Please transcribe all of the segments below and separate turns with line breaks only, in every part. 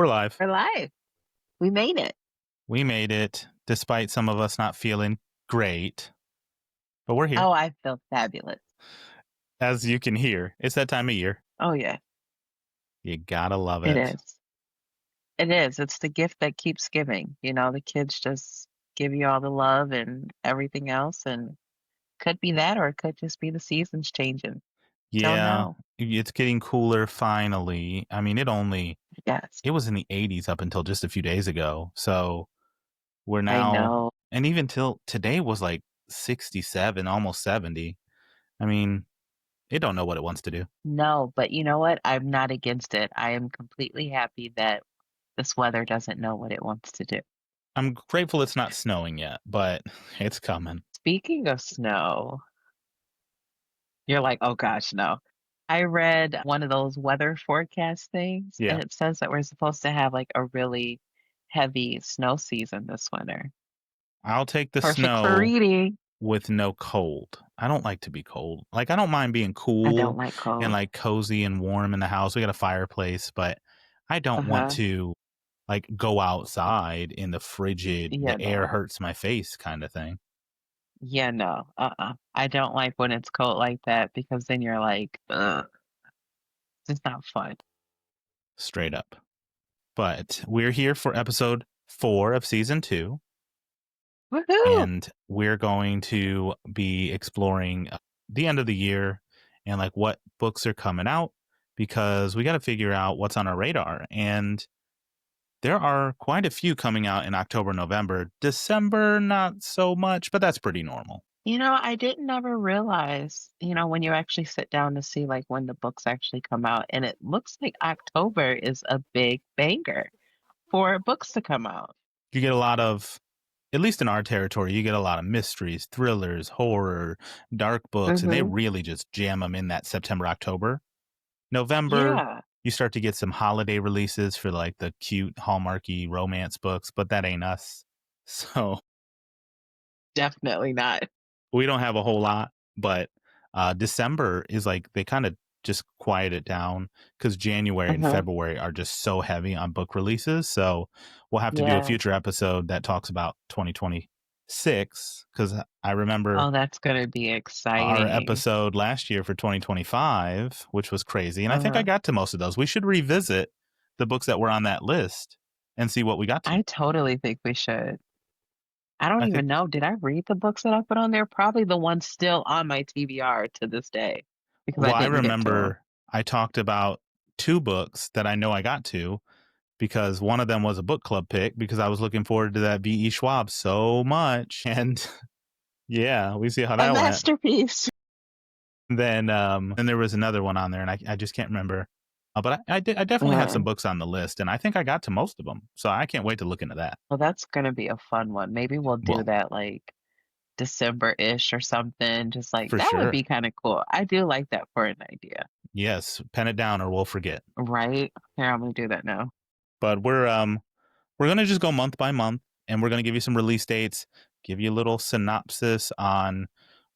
We're live.
We're live. We made it.
We made it, despite some of us not feeling great. But we're here.
Oh, I feel fabulous.
As you can hear, it's that time of year.
Oh, yeah,
You gotta love
it
it.
is. It is. It's the gift that keeps giving. The kids just give you all the love and everything else. And could be that, or it could just be the seasons changing. Don't
Yeah,
know.
it's getting cooler finally. I mean,
Yes,
it was in the 80s up until just a few days ago. So we're
I
now,
know.
and even till today was like 67, almost 70. I mean, it don't know what it wants to do.
No, but you know what? I'm not against it. I am completely happy that this weather doesn't know what it wants to do.
I'm grateful it's not snowing yet, but it's coming.
Speaking of snow, you're like, "Oh gosh, no." I read one of those weather forecast things,
Yeah.
and it says that we're supposed to have, like, a really heavy snow season this winter.
I'll take the
Perfect for
snow
reading.
with no cold. I don't like to be cold. Like, I don't mind being
I don't
cool
like
and,
cold.
like, cozy and warm in the house. We got a fireplace, but I don't want
Uh-huh.
to, like, go outside in the frigid,
Yeah,
the air
no.
hurts my face kinda thing.
Yeah, no. I don't like when it's cold like that because then you're like, "Ugh, it's not fun."
Straight up. But we're here for episode 4 of season 2,
Woohoo!
and we're going to be exploring the end of the year and, like, what books are coming out because we gotta figure out what's on our radar, and there are quite a few coming out in October, November. December, not so much, but that's pretty normal.
I didn't ever realize, when you actually sit down to see, like, when the books actually come out, and it looks like October is a big banger for books to come out.
You get a lot of, at least in our territory, you get a lot of mysteries, thrillers, horror, dark books, and they
Mhm.
really just jam them in that September, October. November,
Yeah,
you start to get some holiday releases for like the cute, hallmarky romance books, but that ain't us. So
definitely not.
we don't have a whole lot, but December is like they kind of just quiet it down because January and
Uh-huh.
February are just so heavy on book releases. So we'll have to do a
Yeah.
future episode that talks about 2026 because I remember
Oh, that's gonna be
our
exciting.
episode last year for 2025, which was crazy. And I think I
Uh-huh.
got to most of those. We should revisit the books that were on that list and see what we got to.
I totally think we should. I don't
I think,
even know, did I read the books that I put on there? Probably the ones still on my TBR to this day because I
well, I
didn't get to them.
remember I talked about 2 books that I know I got to because one of them was a book club pick because I was looking forward to that V.E. Schwab so much. And yeah, we see how
A
that went.
masterpiece.
Then there was another one on there, and I just can't remember. But I definitely had some
Uh,
books on the list, and I think I got to most of them. So I can't wait to look into that.
well, that's gonna be a fun one. Maybe we'll do
Well,
that, like, December-ish or something, just like
for
that would
sure.
be kinda cool. I do like that for an idea,
Yes, pen it down or we'll forget.
right? Here, I'm gonna do that now.
But we're gonna just go month by month, and we're gonna give you some release dates, give you a little synopsis on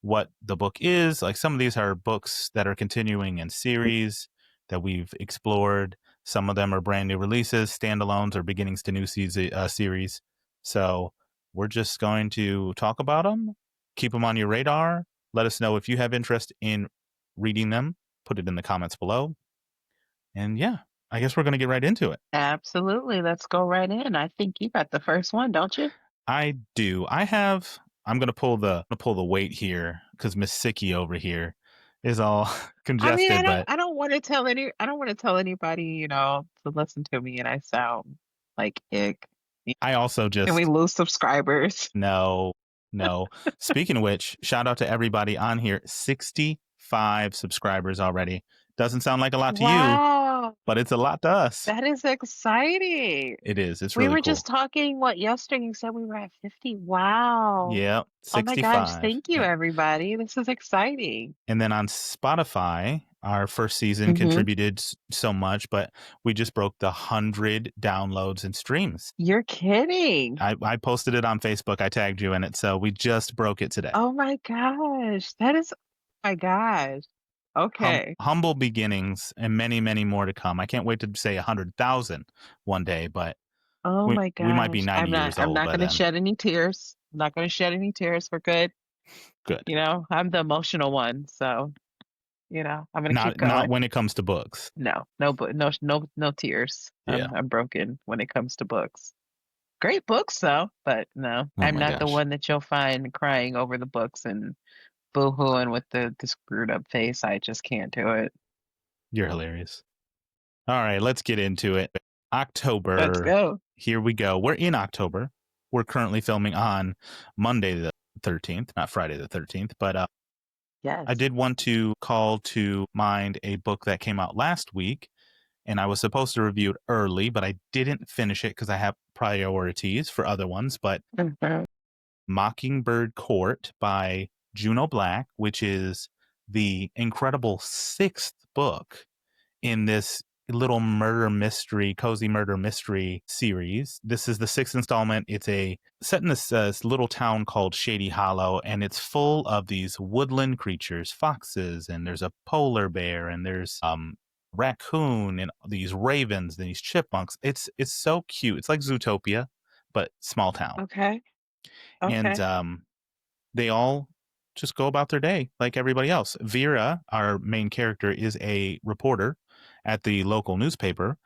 what the book is. Like some of these are books that are continuing in series that we've explored. Some of them are brand new releases, standalones, or beginnings to new series. So we're just going to talk about them, keep them on your radar. Let us know if you have interest in reading them. Put it in the comments below. And yeah, I guess we're going to get right into it.
Absolutely, let's go right in. I think you got the first one, don't you?
I do. I'm going to pull the weight here cuz Miss Sicky over here is all
I mean,
congested, but
I don't wanna tell anybody, to listen to me and I sound like ick.
I also
Can we
just
lose subscribers?
no, no. Speaking of which, shout out to everybody on here. 65 subscribers already. Doesn't sound like a lot to you,
Wow,
but it's a lot to us.
that is exciting.
It is. It's
We
really
were just
cool.
talking, yesterday? You said we were at 50. Wow.
Yeah,
Oh my gosh,
65.
thank you, everybody. This is exciting.
And then on Spotify, our first season
Mhm.
contributed so much, but we just broke the 100 downloads and streams.
You're kidding.
I posted it on Facebook. I tagged you in it. So we just broke it today.
Oh my gosh. That is, oh my gosh. Okay.
Humble beginnings and many, many more to come. I can't wait to say 100,000 one day, but
Oh my
we might be
gosh.
90 years
I'm
old
not
by
gonna
then.
shed any tears. I'm not gonna shed any tears. We're good.
Good.
You know, I'm the emotional one, so, I'm gonna keep
Not
going.
when it comes to books.
No, no, but no tears.
Yeah.
I'm broken when it comes to books. Great books though, but no,
Oh
I'm
my
not the
gosh.
one that you'll find crying over the books and boohooing with the screwed up face. I just can't do it.
You're hilarious. All right, let's get into it.
Let's
October.
go.
Here we go. We're in October. We're currently filming on Monday the 13th, not Friday the 13th, but I
Yes.
did want to call to mind a book that came out last week, and I was supposed to review it early, but I didn't finish it because I have priorities for other ones. But
Mhm.
Mockingbird Court by Juno Black, which is the incredible sixth book in this little murder mystery, cozy murder mystery series. This is the sixth installment. It's a set in this little town called Shady Hollow, and it's full of these woodland creatures, foxes, and there's a polar bear, and there's raccoon, and these ravens, and these chipmunks. It's so cute. It's like Zootopia, but small town,
Okay.
and
Okay.
they all just go about their day like everybody else. Vera, our main character, is a reporter at the local newspaper,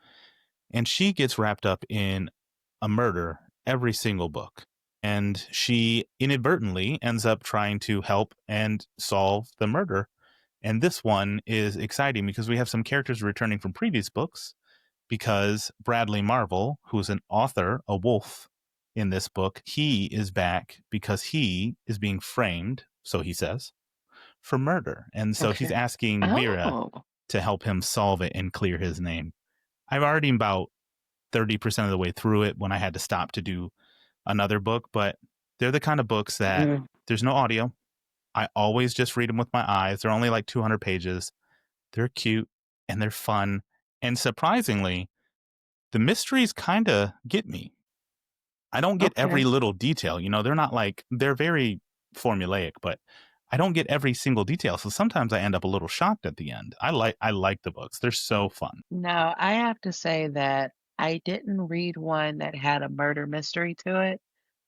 and she gets wrapped up in a murder every single book. And she inadvertently ends up trying to help and solve the murder. And this one is exciting because we have some characters returning from previous books, because Bradley Marvel, who's an author, a wolf in this book, he is back because he is being framed, so he says, for murder. And so he's
Okay.
asking Vera
Oh.
to help him solve it and clear his name. I'm already about 30% of the way through it when I had to stop to do another book, but they're the kind of books that
Mm.
there's no audio. I always just read them with my eyes. They're only like 200 pages. They're cute and they're fun. And surprisingly, the mysteries kind of get me. I don't get every
Okay.
little detail. They're not like, they're very formulaic, but I don't get every single detail. So sometimes I end up a little shocked at the end. I like the books. They're so fun.
Now, I have to say that I didn't read one that had a murder mystery to it,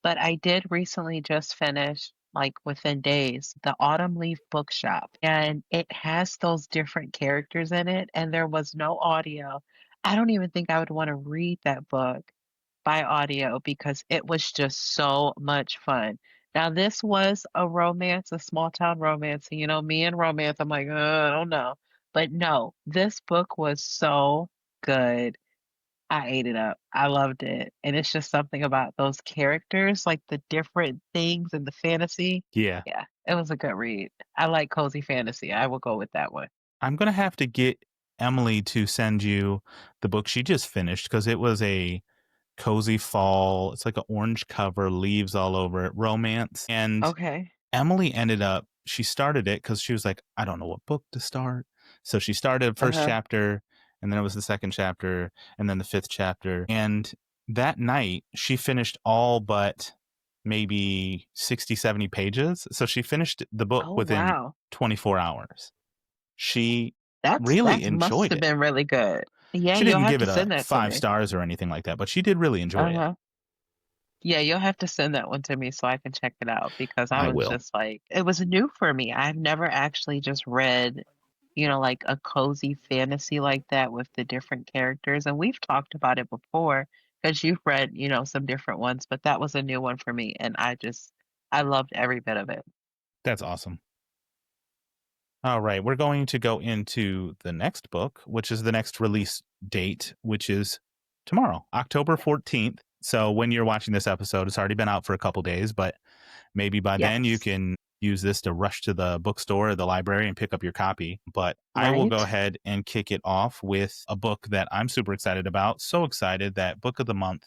but I did recently just finish, like within days, the Autumn Leaf Bookshop, and it has those different characters in it, and there was no audio. I don't even think I would want to read that book by audio because it was just so much fun. Now, this was a romance, a small town romance. And, me and romance, I'm like, I don't know. But no, this book was so good. I ate it up. I loved it. And it's just something about those characters, like the different things and the fantasy.
Yeah.
Yeah, it was a good read. I like cozy fantasy. I will go with that one.
I'm going to have to get Emily to send you the book she just finished, because it was a cozy fall. It's like an orange cover, leaves all over it, romance. And
Okay.
Emily she started it because she was like, I don't know what book to start. So she started first
Uh-huh.
chapter, and then it was the second chapter, and then the fifth chapter. And that night, she finished all but maybe 60, 70 pages. So she finished the book
Oh,
within
wow.
24 hours. She really
That's must
enjoyed
have
it.
been really good. Yeah,
She
you'll
didn't
have
give
to
it a
send that to
five
me.
stars or anything like that, but she did really enjoy it.
Uh-huh. Yeah, you'll have to send that one to me so I can check it out because I
I
was
will.
just like, it was new for me. I've never actually just read, like a cozy fantasy like that with the different characters. And we've talked about it before because you've read, some different ones, but that was a new one for me. And I loved every bit of it.
That's awesome. All right, we're going to go into the next book, which is the next release date, which is tomorrow, October 14th. So when you're watching this episode, it's already been out for a couple days, but maybe by then you
Yes.
can use this to rush to the bookstore or the library and pick up your copy. But I will go
Right?
ahead and kick it off with a book that I'm super excited about. So excited that Book of the Month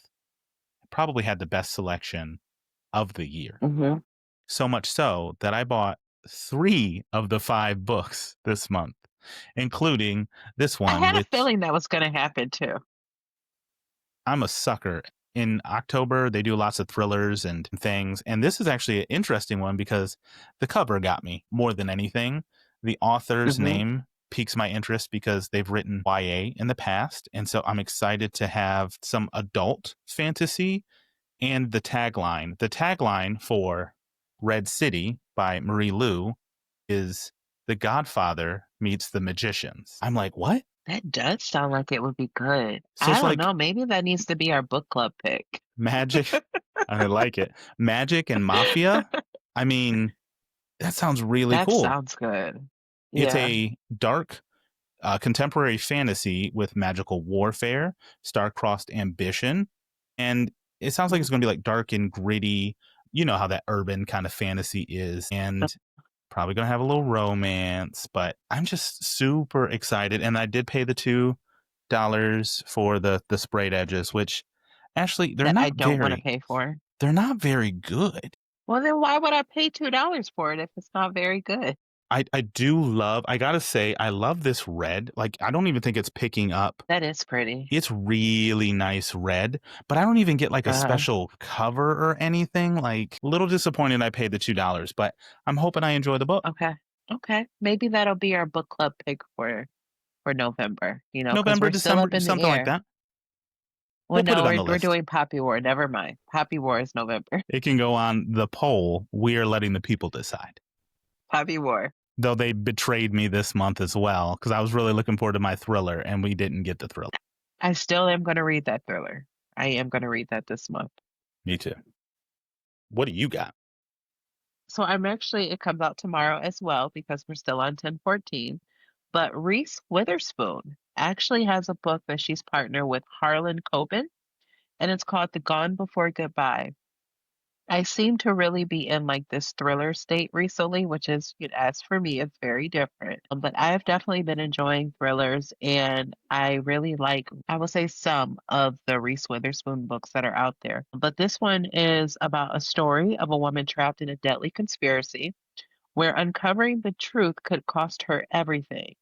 probably had the best selection of the year.
Hmm.
So much so that I bought 3 of the 5 books this month, including this
I
one,
had a
which
feeling that was going to happen too.
I'm a sucker. In October, they do lots of thrillers and things, and this is actually an interesting one because the cover got me more than anything. The author's
Mhm.
name piques my interest because they've written YA in the past. And so I'm excited to have some adult fantasy and the tagline for Red City by Marie Lu is The Godfather meets the magicians. I'm like, what?
That does sound like it would be good.
So
I
it's
don't
like
know, maybe that needs to be our book club pick.
magic. I like it. Magic and mafia. I mean, that sounds really
That
cool.
sounds good.
It's
Yeah.
a dark contemporary fantasy with magical warfare, star-crossed ambition, and it sounds like
Mhm.
it's going to be like dark and gritty. You know how that urban kind of fantasy is, and probably going to have a little romance. But I'm just super excited, and I did pay the $2 for the sprayed edges, which actually
That I don't wanna pay for.
they're not very good.
Well, then why would I pay $2 for it if it's not very good?
I do love. I gotta say, I love this red. Like, I don't even think it's picking up.
That is pretty.
It's really nice red, but I don't even get like a
Uh-huh.
special cover or anything. Like, a little disappointed I paid the $2, but I'm hoping I enjoy the book.
Okay. Okay. Maybe that'll be our book club pick for November, because 'cause
November,
we're still
December,
up in the
something like
air.
that.
Well,
We'll put
no,
it on the
we're
list.
doing Poppy War, never mind. Poppy War is November.
It can go on the poll. We are letting the people decide.
Poppy War.
Though they betrayed me this month as well, because I was really looking forward to my thriller and we didn't get the thriller.
I still am gonna read that thriller. I am gonna read that this month.
Me too. What do you got?
So I'm actually it comes out tomorrow as well because we're still on 1014. But Reese Witherspoon actually has a book that she's partnered with Harlan Coben, and it's called The Gone Before Goodbye. I seem to really be in like this thriller state recently, which is, as for me, it's very different. But I have definitely been enjoying thrillers, and I really like, I will say, some of the Reese Witherspoon books that are out there. But this one is about a story of a woman trapped in a deadly conspiracy where uncovering the truth could cost her everything.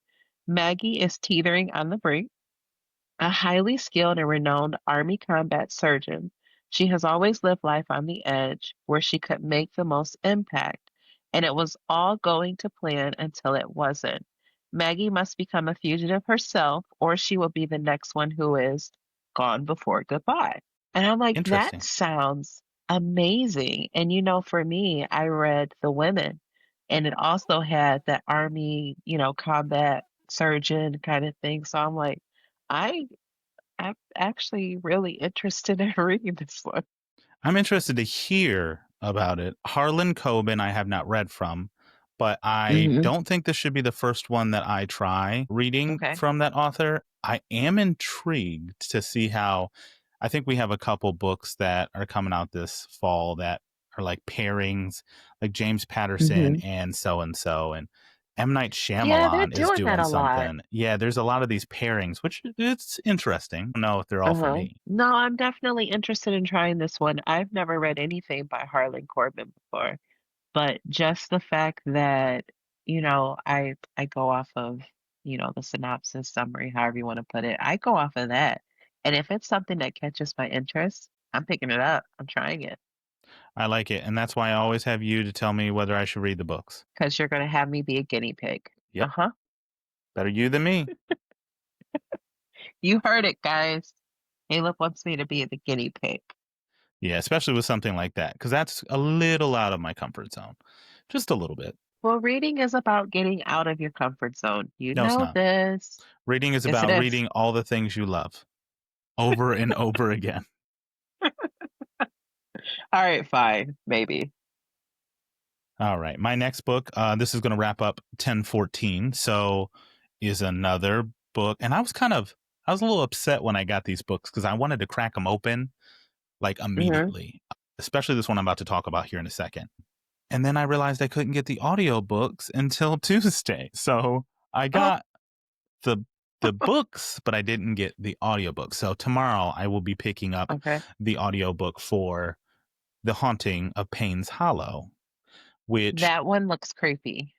Maggie is teetering on the brink, a highly skilled and renowned Army combat surgeon. She has always lived life on the edge where she could make the most impact, and it was all going to plan until it wasn't. Maggie must become a fugitive herself, or she will be the next one who is gone before goodbye. And I'm like, that
Interesting.
sounds amazing. And for me, I read The Women, and it also had that Army, combat surgeon kind of thing. So I'm like, I I'm actually really interested in reading this one.
I'm interested to hear about it. Harlan Coben, I have not read from, but I
Mhm.
don't think this should be the first one that I try reading
Okay.
from that author. I am intrigued to see how. I think we have a couple books that are coming out this fall that are like pairings, like James Patterson
Mhm.
and so and so, and M. Night
Yeah, they're
Shyamalan is
doing that
doing
a lot.
something. Yeah, there's a lot of these pairings, which it's interesting. I don't know if they're all for
Uh-huh.
me.
No, I'm definitely interested in trying this one. I've never read anything by Harlan Coben before, but just the fact that, I go off of, the synopsis, summary, however you want to put it. I go off of that. And if it's something that catches my interest, I'm picking it up. I'm trying it
I like it, and that's why I always have you to tell me whether I should read the books.
because you're going to have me be a guinea pig.
Yep,
Uh-huh.
better you than me.
You heard it, guys. Caleb wants me to be the guinea pig.
Yeah, especially with something like that, because that's a little out of my comfort zone, just a little bit.
Well, reading is about getting out of your comfort zone. You
No, it's
know
not.
this.
Reading is
Yes, it
about
is.
reading all the things you love over and over again.
All right, fine, maybe.
All right, my next book. This is going to wrap up 1014. So, is another book, and I was a little upset when I got these books because I wanted to crack them open like
Hmm.
immediately, especially this one I'm about to talk about here in a second. And then I realized I couldn't get the audiobooks until Tuesday. So I
Oh,
got the the books, but I didn't get the audiobook. So tomorrow I will be picking up
okay.
the audiobook for The Haunting of Payne's Hollow, which
That one looks creepy.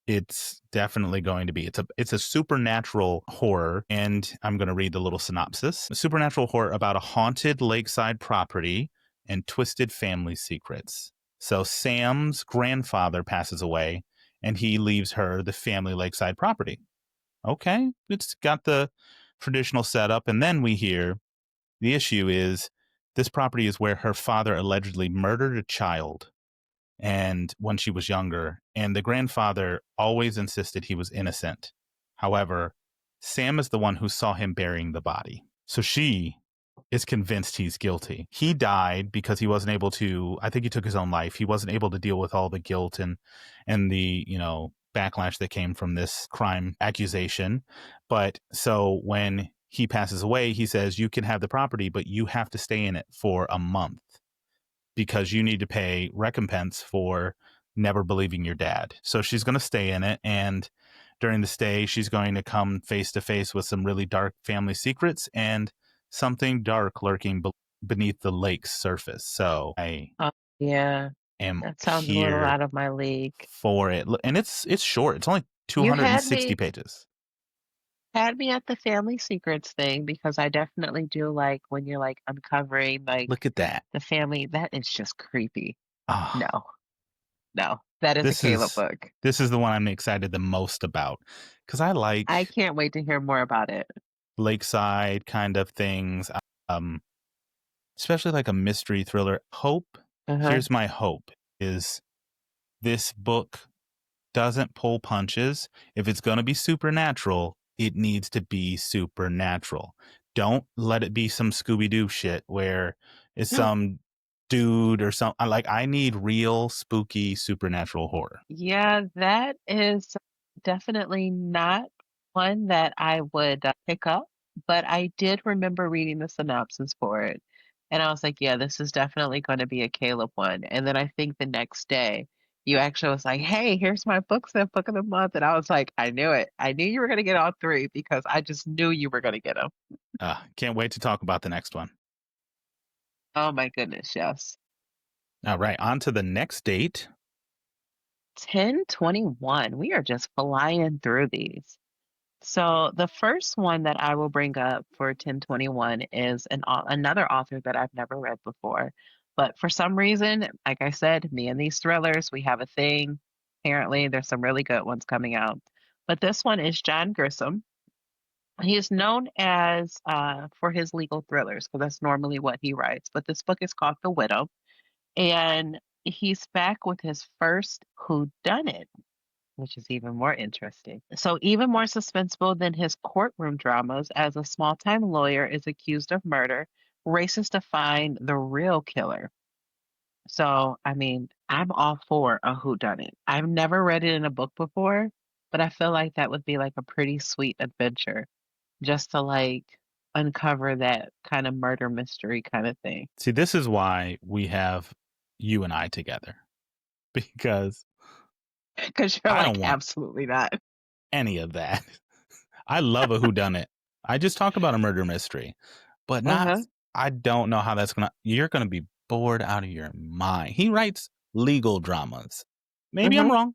it's definitely going to be. It's a supernatural horror, and I'm going to read the little synopsis. A supernatural horror about a haunted lakeside property and twisted family secrets. So Sam's grandfather passes away, and he leaves her the family lakeside property. Okay, it's got the traditional setup. And then we hear the issue is this property is where her father allegedly murdered a child and when she was younger, and the grandfather always insisted he was innocent. However, Sam is the one who saw him burying the body. So she is convinced he's guilty. He died because he wasn't able to, I think he took his own life. He wasn't able to deal with all the guilt and the, backlash that came from this crime accusation. But so when he passes away, he says, "You can have the property, but you have to stay in it for a month because you need to pay recompense for never believing your dad." So she's going to stay in it. And during the stay, she's going to come face to face with some really dark family secrets and something dark lurking beneath the lake's surface. So I
Oh, yeah.
am
That sounds a little
here
out of my league.
for it. And it's short. It's only
You
260 pages.
had me at the family secrets thing because I definitely do like when you're like uncovering like
Look at that.
the family. That is just creepy. No,
Ah,
no, that is a
this
Caleb
is
book.
this is the one I'm excited the most about because I
I
like
can't wait to hear more about it.
lakeside kind of things. Um, Especially like a mystery thriller. Hope,
Uh-huh.
here's my hope is this book doesn't pull punches. If it's going to be supernatural, it needs to be supernatural. Don't let it be some Scooby Doo shit where it's some dude or some like I need real spooky supernatural horror.
Yeah, that is definitely not one that I would pick up, but I did remember reading the synopsis for it. And I was like, yeah, this is definitely going to be a Caleb one. And then I think the next day, you actually was like, hey, here's my books, that book of the month. And I was like, I knew it. I knew you were going to get all three because I just knew you were going to get them.
Can't wait to talk about the next one.
Oh my goodness, yes.
All right, on to the next date.
1021. We are just flying through these. So the first one that I will bring up for 1021 is another author that I've never read before. But for some reason, like I said, me and these thrillers, we have a thing. Apparently, there's some really good ones coming out. But this one is John Grisham. He is known as for his legal thrillers because that's normally what he writes. But this book is called The Widow, and he's back with his first whodunit, which is even more interesting. So, even more suspenseful than his courtroom dramas, as a small time lawyer is accused of murder, races to find the real killer. So, I mean, I'm all for a whodunit. I've never read it in a book before, but I feel like that would be like a pretty sweet adventure just to like uncover that kind of murder mystery kind of thing.
See, this is why we have you and I together because
Because you're
I don't
like,
want
absolutely not.
any of that. I love a whodunit. I just talk about a murder mystery, but
Uh
not.
huh.
I don't know how that's gonna. You're gonna be bored out of your mind. He writes legal dramas. Maybe I'm
Hmm.
wrong,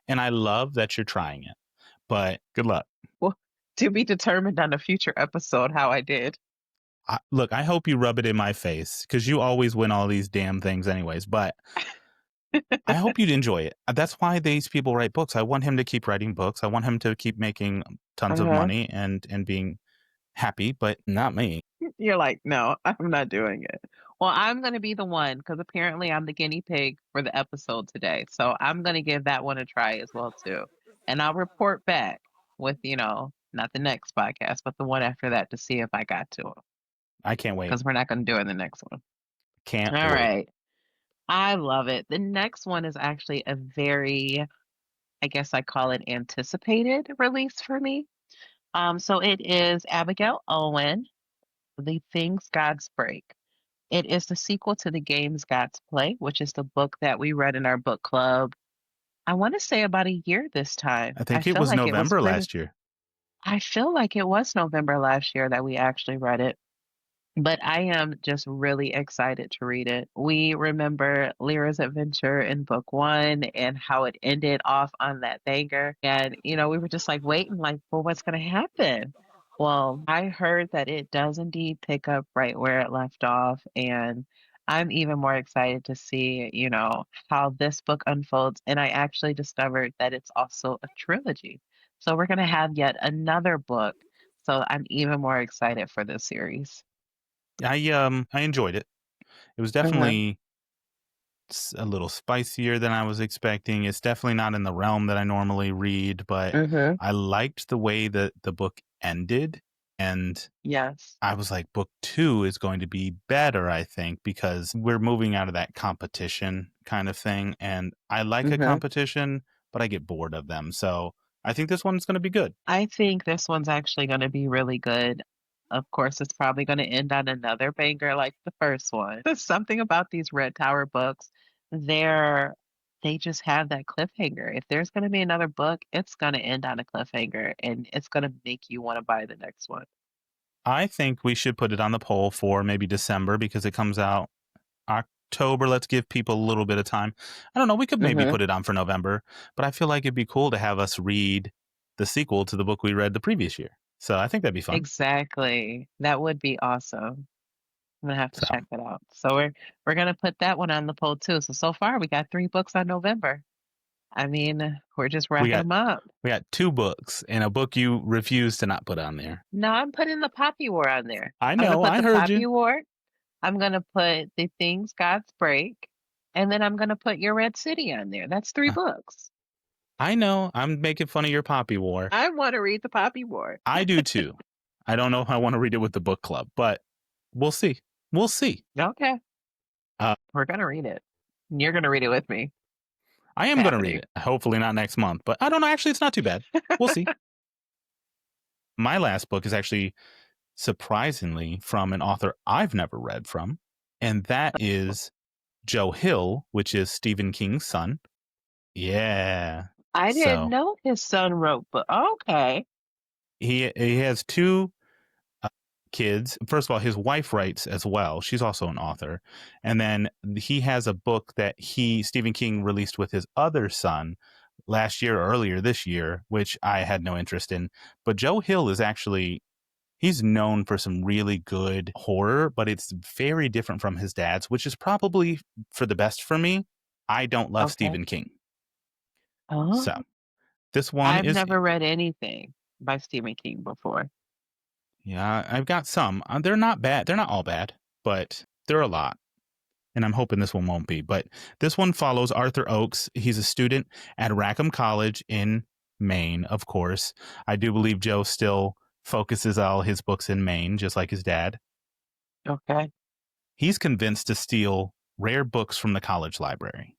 and I love that you're trying it. But good luck.
Well, to be determined on a future episode how I did.
Look, I hope you rub it in my face because you always win all these damn things, anyways. But I hope you'd enjoy it. That's why these people write books. I want him to keep writing books. I want him to keep making tons of
Uh-huh.
money and being happy, but not me.
You're like, no, I'm not doing it. Well, I'm going to be the one because apparently I'm the guinea pig for the episode today. So I'm going to give that one a try as well too. And I'll report back with, not the next podcast, but the one after that to see if I got to it
I can't wait.
because we're not going to do it in the next one.
Can't
All
wait.
right. I love it. The next one is actually a very, I guess I call it anticipated release for me. So it is Abigail Owen, The Things Gods Break. It is the sequel to the games Gods Play, which is the book that we read in our book club. I want to say about a year this time.
I think it was November last year.
I feel like it was November last year that we actually read it. But I am just really excited to read it. We remember Lyra's adventure in book one and how it ended off on that banger. And, we were just like waiting, like, well, what's going to happen? Well, I heard that it does indeed pick up right where it left off. And I'm even more excited to see, how this book unfolds, and I actually discovered that it's also a trilogy. So we're gonna have yet another book, so I'm even more excited for this series.
I enjoyed it. It was
Mhm,
definitely a little spicier than I was expecting. It's definitely not in the realm that I normally read, but
mhm,
I liked the way that the book ended, and
yes,
I was like, book 2 is going to be better, I think, because we're moving out of that competition kind of thing, and I like a
mhm.
competition, but I get bored of them. So, I think this one's gonna be good.
I think this one's actually gonna be really good. Of course, it's probably gonna end on another banger like the first one. There's something about these Red Tower books, they're they just have that cliffhanger. If there's gonna be another book, it's gonna end on a cliffhanger, and it's gonna make you wanna buy the next one.
I think we should put it on the poll for maybe December because it comes out October. Let's give people a little bit of time. I don't know. We could maybe
Mhm.
put it on for November, but I feel like it'd be cool to have us read the sequel to the book we read the previous year. So I think that'd be fun.
Exactly. That would be awesome. I'm gonna have to
So
check that out. So we're gonna put that one on the poll too. So far we got 3 books on November. I mean, we're just
we
wrapping
got
them up.
we got two books and a book you refuse to not put on there.
No, I'm putting the Poppy War on there.
I
I'm gonna
know.
put
I
the
heard you.
Poppy War, I'm gonna put The Things Gods Break, and then I'm gonna put Your Red City on there. That's 3
Uh,
books.
I know. I'm making fun of your Poppy War.
I wanna read the Poppy War.
I do too. I don't know if I want to read it with the book club, but we'll see. We'll see.
Okay,
Uh,
we're gonna read it. You're gonna read it with me.
I
It's
am going to read
happening.
it. Hopefully not next month, but I don't know. Actually, it's not too bad. We'll see. My last book is actually surprisingly from an author I've never read from, and that is Joe Hill, which is Stephen King's son. Yeah.
I didn't
So
know his son wrote, but okay,
he has two uh, kids. First of all, his wife writes as well. She's also an author. And then he has a book that Stephen King released with his other son last year or earlier this year, which I had no interest in. But Joe Hill is actually he's known for some really good horror, but it's very different from his dad's, which is probably for the best for me. I don't love
okay.
Stephen King. So
Oh,
this one
I've
is
never read anything by Stephen King before.
yeah, I've got some. They're not bad. They're not all bad, but they're a lot. And I'm hoping this one won't be. But this one follows Arthur Oakes. He's a student at Rackham College in Maine, of course. I do believe Joe still focuses all his books in Maine, just like his dad.
Okay,
He's convinced to steal rare books from the college library.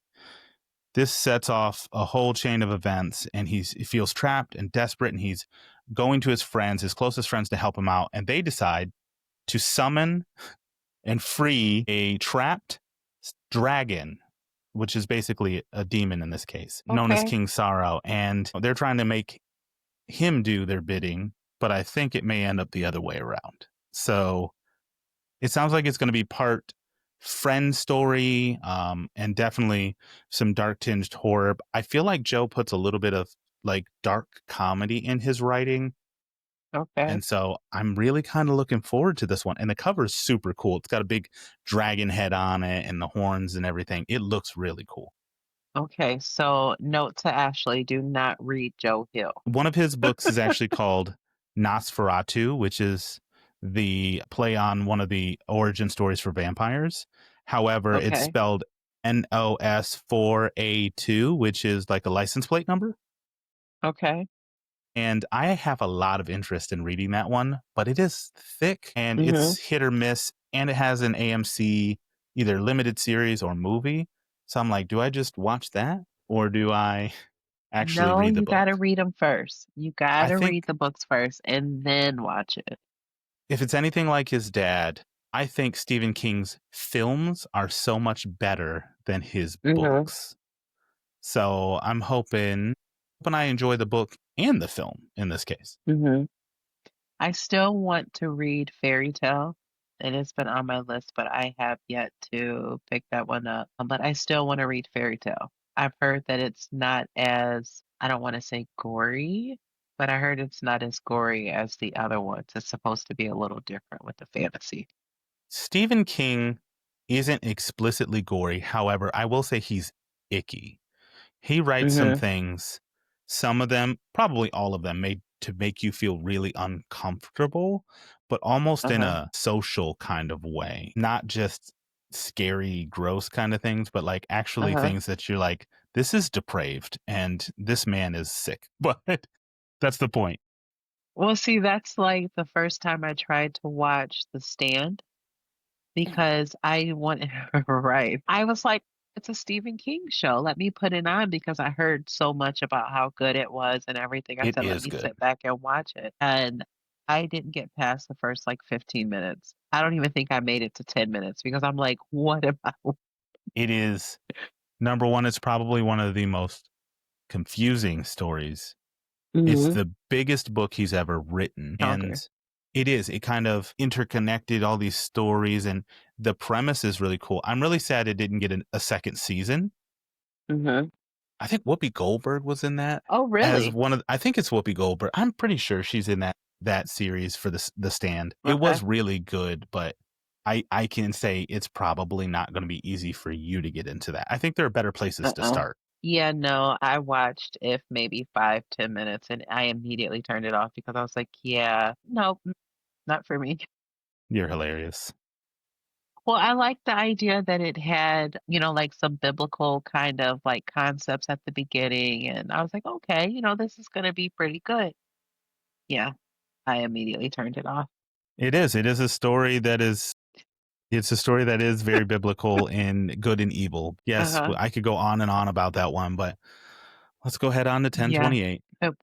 This sets off a whole chain of events, and he feels trapped and desperate, and he's going to his friends, his closest friends, to help him out. And they decide to summon and free a trapped dragon, which is basically a demon in this case, known as
okay,
King Sorrow. And they're trying to make him do their bidding, but I think it may end up the other way around. So it sounds like it's going to be part friend story and definitely some dark tinged horror. I feel like Joe puts a little bit of like dark comedy in his writing.
okay.
And so I'm really kind of looking forward to this one. And the cover is super cool. It's got a big dragon head on it and the horns and everything. It looks really cool.
Okay, so note to Ashley, do not read Joe Hill.
One of his books is actually called Nosferatu, which is the play on one of the origin stories for vampires. However, it's
Okay,
spelled NOS4A2, which is like a license plate number.
okay.
And I have a lot of interest in reading that one, but it is thick and
Mhm.
it's hit or miss. And it has an AMC either limited series or movie. So I'm like, do I just watch that or do I actually
No,
read the
you gotta
book?
read them first. You
I
gotta read
think
the books first and then watch it.
if it's anything like his dad, I think Stephen King's films are so much better than his
Mhm,
books. So I'm hoping I enjoy the book and the film in this case.
mhm. I still want to read Fairy Tale, and it's been on my list, but I have yet to pick that one up. But I still want to read Fairy Tale. I've heard that it's not as, I don't want to say gory, but I heard it's not as gory as the other ones. It's supposed to be a little different with the fantasy.
Stephen King isn't explicitly gory. However, I will say he's icky. He writes some
Mhm.
things, some of them, probably all of them, made to make you feel really uncomfortable, but almost in
Uh-huh.
a social kind of way. Not just scary, gross kind of things, but like actually
Uh-huh.
things that you're like, this is depraved and this man is sick. But that's the point.
Well, see, that's like the first time I tried to watch The Stand because I wanted right. I was like, "It's a Stephen King show. Let me put it on," because I heard so much about how good it was and everything. I
It
said, "Let
is
me
good.
sit back and watch it." And I didn't get past the first, like, 15 minutes. I don't even think I made it to 10 minutes because I'm like, "What am I?"
It is number one, it's probably one of the most confusing stories. It's
Mhm.
the biggest book he's ever written, and
Okay.
it is. It kind of interconnected all these stories, and the premise is really cool. I'm really sad it didn't get a second season.
Mhm.
I think Whoopi Goldberg was in that
Oh,
as
really?
one of I think it's Whoopi Goldberg. I'm pretty sure she's in that series for the Stand. It
Okay.
was really good, but I can say it's probably not gonna be easy for you to get into that. I think there are better places to
Uh-uh.
start.
Yeah, no, I watched if maybe 5, 10 minutes, and I immediately turned it off because I was like, "Yeah, nope, not for me."
You're hilarious.
Well, I like the idea that it had, like some biblical kind of like concepts at the beginning, and I was like, "Okay, this is gonna be pretty good." Yeah, I immediately turned it off.
It is. It is a story that is It's a story that is very biblical in good and evil. Yes,
Uh-huh.
I could go on and on about that one, but let's go head on to
Yeah.
1028.
Yep.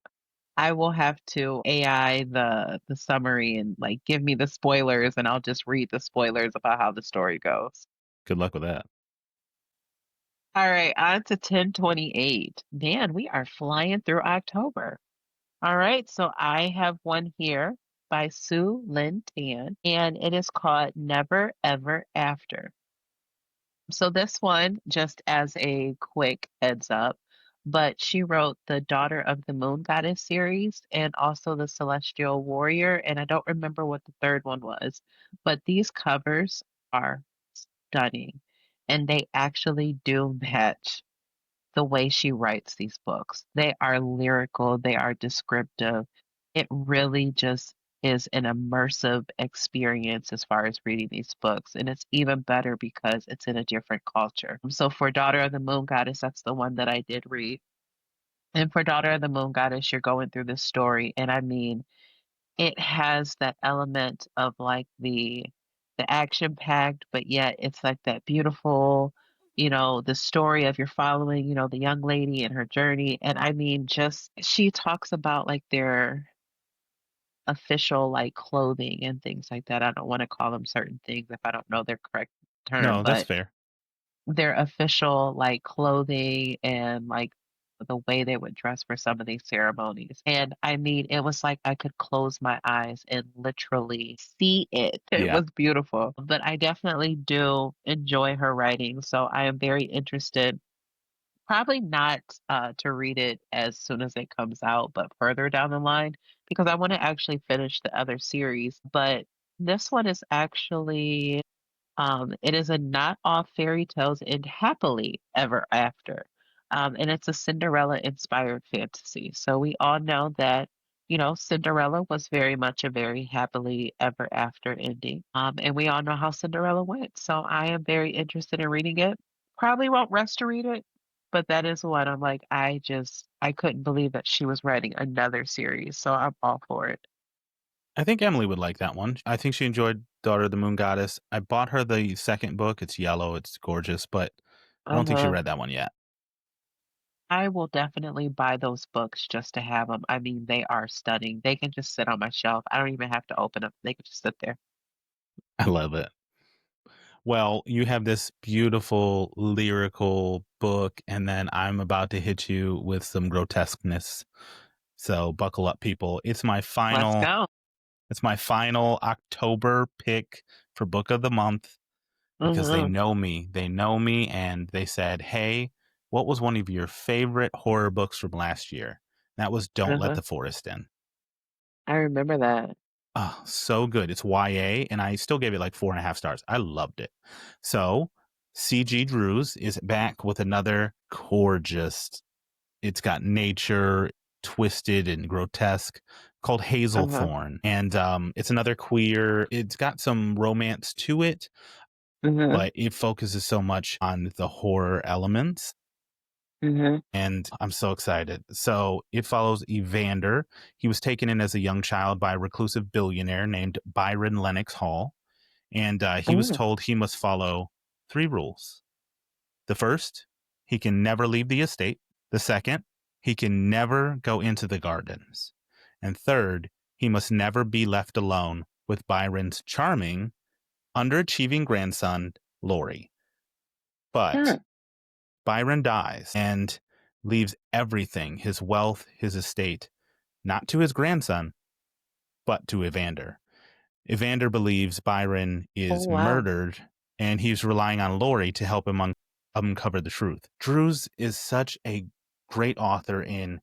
I will have to AI the summary and, like, give me the spoilers, and I'll just read the spoilers about how the story goes.
Good luck with that.
Alright, on to 1028. Man, we are flying through October. Alright, so I have one here by Sue Lynn Tan, and it is called Never Ever After. So this one, just as a quick heads up, but she wrote the Daughter of the Moon Goddess series and also the Celestial Warrior, and I don't remember what the third one was, but these covers are stunning, and they actually do match the way she writes these books. They are lyrical, they are descriptive. It really just is an immersive experience as far as reading these books. And it's even better because it's in a different culture. So for Daughter of the Moon Goddess, that's the one that I did read. And for Daughter of the Moon Goddess, you're going through this story. And I mean, it has that element of, like, the action-packed, but yet it's, like, that beautiful, the story of you're following, the young lady and her journey, and I mean, just she talks about, like, their official, like, clothing and things like that. I don't wanna call them certain things if I don't know their correct term,
No, that's
but
fair.
their official, like, clothing and, like, the way they would dress for some of these ceremonies, and, I mean, it was like I could close my eyes and literally see it. It
Yeah.
was beautiful, but I definitely do enjoy her writing, so I am very interested, probably not, to read it as soon as it comes out, but further down the line, because I wanna actually finish the other series, but this one is actually it is a not all fairy tales end happily ever after. And it's a Cinderella inspired fantasy. So we all know that, Cinderella was very much a very happily ever after ending. And we all know how Cinderella went. So I am very interested in reading it. Probably won't rush to read it, but that is what I'm like. I couldn't believe that she was writing another series. So I'm all for it.
I think Emily would like that one. I think she enjoyed Daughter of the Moon Goddess. I bought her the second book. It's yellow, it's gorgeous, but I don't think she
Uh-huh.
read that one yet.
I will definitely buy those books just to have them. I mean, they are stunning. They can just sit on my shelf. I don't even have to open them. They can just sit there.
I love it. Well, you have this beautiful lyrical book, and then I'm about to hit you with some grotesqueness. So buckle up, people.
Let's go.
It's my final October pick for book of the month because they
Mhm.
know me. They know me, and they said, "Hey, what was one of your favorite horror books from last year?" That was Don't Let
Uh-huh.
the Forest In.
I remember that.
Oh, so good. It's YA, and I still gave it like 4.5 stars. I loved it. So, CG Drews is back with another gorgeous. It's got nature twisted and grotesque called
Uh-huh.
Hazelthorn, and it's another queer. It's got some romance to it,
Mhm.
but it focuses so much on the horror elements.
Mhm.
And I'm so excited. So it follows Evander. He was taken in as a young child by a reclusive billionaire named Byron Lennox Hall. And he was
Mm.
told he must follow three rules. The first, he can never leave the estate. The second, he can never go into the gardens. And third, he must never be left alone with Byron's charming, underachieving grandson, Laurie. But
Hmm.
Byron dies and leaves everything, his wealth, his estate, not to his grandson, but to Evander. Evander believes Byron
Oh,
is
wow.
murdered and he's relying on Laurie to help him uncover the truth. Drews is such a great author in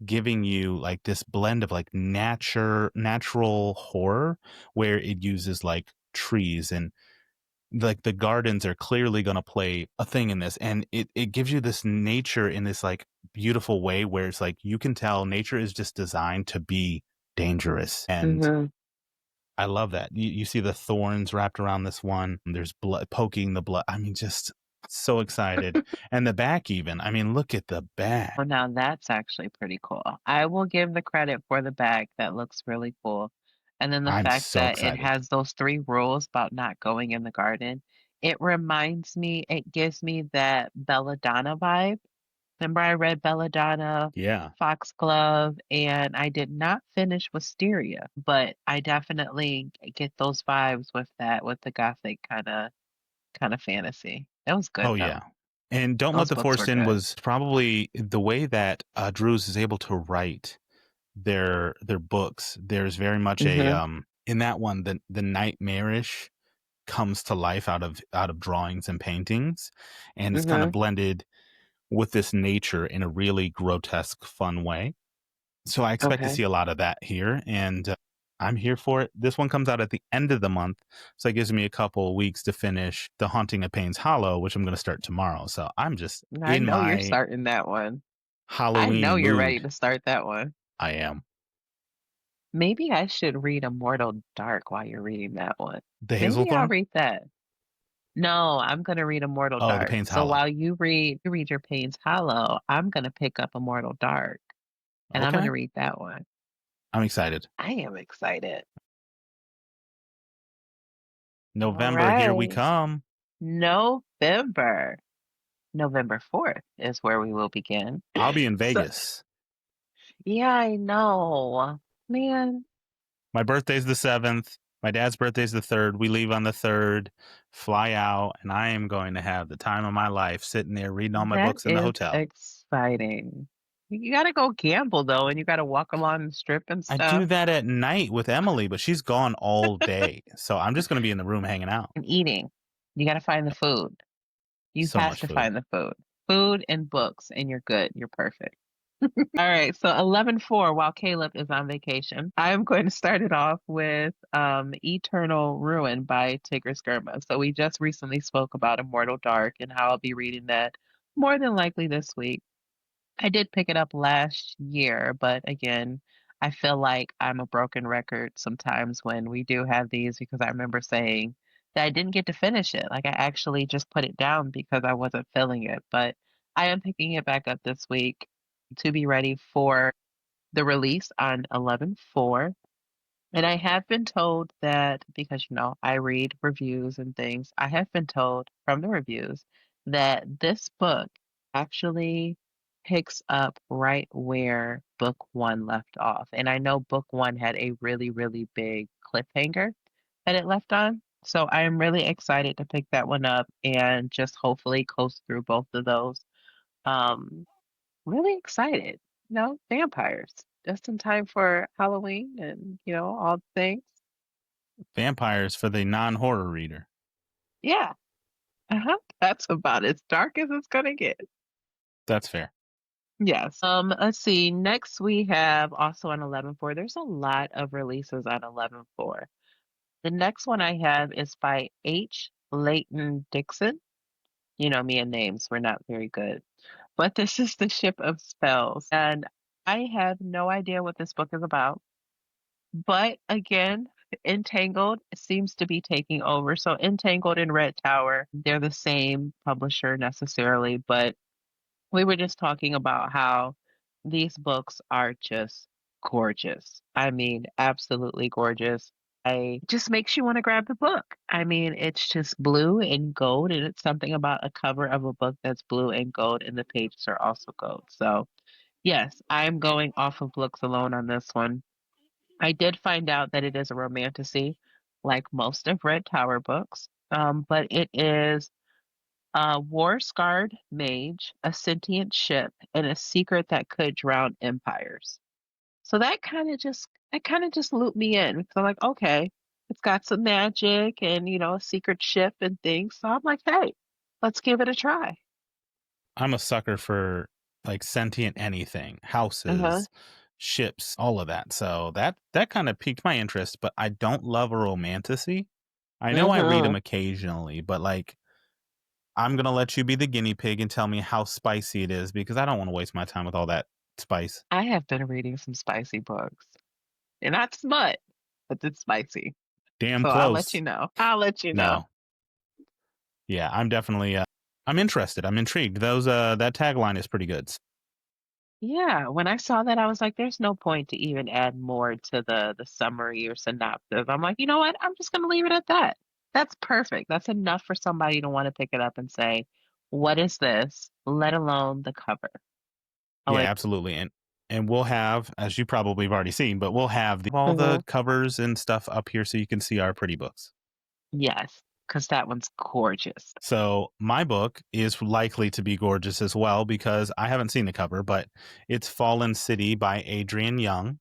giving you like this blend of like natural horror where it uses like trees and like the gardens are clearly going to play a thing in this, and it gives you this nature in this like beautiful way where it's like you can tell nature is just designed to be dangerous. And
Mhm.
I love that you see the thorns wrapped around this one, and there's blood poking the blood. I mean, just so excited. And the back, even, I mean, look at the back.
Well, now that's actually pretty cool. I will give the credit for the bag. That looks really cool. And then the
I'm
fact
so
that it
excited.
has those 3 rules about not going in the garden, it gives me that Belladonna vibe. Remember I read Belladonna,
Yeah.
Foxglove, and I did not finish Wisteria, but I definitely get those vibes with the gothic kinda fantasy. It was good
Oh
though.
yeah. And Don't Let
Those
the
books
Force
were
In
good.
was probably the way that Drews is able to write their books. There's very much a
Mhm,
in that one the nightmarish comes to life out of drawings and paintings, and it's kind of
mhm,
blended with this nature in a really grotesque fun way. So I expect to
okay.
see a lot of that here, and I'm here for it. This one comes out at the end of the month, so it gives me a couple of weeks to finish The Haunting of Payne's Hollow, which I'm going to start tomorrow. So I'm just
I
in
know you're
my
starting that one. I know
Halloween
you're ready
mood.
to start that one.
I am.
Maybe I should read Immortal Dark while you're reading that one.
The
Maybe I'll
Hazelthorn?
read that. No, I'm gonna read Immortal
Oh, the
Dark.
Payne's
So
Hollow.
while you read your Pain's Hollow, I'm gonna pick up Immortal Dark and I'm
Okay.
gonna read that one.
I'm excited.
I am excited. All
November, here we
right.
come.
November. November 4th is where we will begin.
I'll be in
So
Vegas.
yeah, I know. Man,
My birthday's the 7th. My dad's birthday's the 3rd. We leave on the 3rd, fly out, and I am going to have the time of my life sitting there reading all my
that
books in the
is
hotel.
exciting. You gotta go gamble though, and you gotta walk along the strip and
I do
stuff
that at night with Emily, but she's gone all day. So I'm just going to be in the room hanging out.
and eating. You gotta find the food. You
So
have
much
to
food.
find the food. Food and books, and you're good. You're perfect. All right, so 11:4 while Caleb is on vacation. I am going to start it off with Eternal Ruin by Tigger Skirma. So we just recently spoke about Immortal Dark and how I'll be reading that more than likely this week. I did pick it up last year, but again, I feel like I'm a broken record sometimes when we do have these because I remember saying that I didn't get to finish it. Like I actually just put it down because I wasn't feeling it. But I am picking it back up this week to be ready for the release on 11/4. And I have been told that because, I read reviews and things, I have been told from the reviews that this book actually picks up right where book one left off. And I know book one had a really, really big cliffhanger that it left on. So I am really excited to pick that one up and just hopefully coast through both of those. Um, Really excited. Vampires. Just in time for Halloween and, all the things.
Vampires for the non horror reader.
Yeah. Uh-huh. That's about as dark as it's gonna get.
That's fair.
Yes. Let's see. Next we have also on 11/4. There's a lot of releases on 11/4. The next one I have is by H. Leighton Dixon. You know me and names, we're not very good. But this is The Ship of Spells. And I have no idea what this book is about. But again, Entangled seems to be taking over. So Entangled and Red Tower, they're the same publisher necessarily, but we were just talking about how these books are just gorgeous. I mean, absolutely gorgeous. I just makes you want to grab the book. I mean, it's just blue and gold, and it's something about a cover of a book that's blue and gold, and the pages are also gold. So, yes, I'm going off of looks alone on this one. I did find out that it is a romantasy, like most of Red Tower books, but it is a war-scarred mage, a sentient ship, and a secret that could drown empires. So that kinda just looped me in because I'm like, "Okay, it's got some magic and, a secret ship and things." So I'm like, "Hey, let's give it a try."
I'm a sucker for like sentient anything,
Uh-huh.
houses, ships, all of that. So that kind of piqued my interest, but I don't love a romantasy. I know I read them
Mhm.
occasionally, but like I'm gonna let you be the guinea pig and tell me how spicy it is because I don't want to waste my time with all that spice.
I have been reading some spicy books. They're not smut, but it's spicy.
Damn
So I'll let you
close.
know. I'll let you know.
No. Yeah, I'm definitely I'm interested. I'm intrigued. Those that tagline is pretty good.
Yeah, when I saw that, I was like, "There's no point to even add more to the summary or synopsis." I'm like, "You know what? I'm just gonna leave it at that." That's perfect. That's enough for somebody to wanna pick it up and say, "What is this?" Let alone the cover. Oh,
Yeah,
it
absolutely. And we'll have, as you probably have already seen, but we'll have all the
Mhm.
covers and stuff up here so you can see our pretty books.
Yes, 'cause that one's gorgeous.
So my book is likely to be gorgeous as well because I haven't seen the cover, but it's Fallen City by Adrian Young.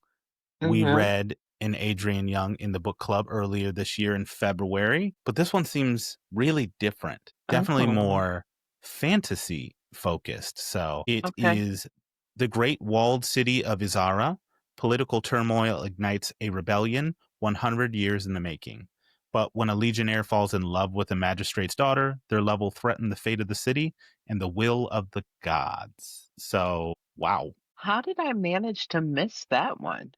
We
Mhm.
read an Adrian Young in the book club earlier this year in February, but this one seems really different. Definitely
Mhm.
more fantasy focused. So it
Okay.
is the great walled city of Izara. Political turmoil ignites a rebellion 100 years in the making. But when a legionnaire falls in love with a magistrate's daughter, their love will threaten the fate of the city and the will of the gods. So, wow.
How did I manage to miss that one?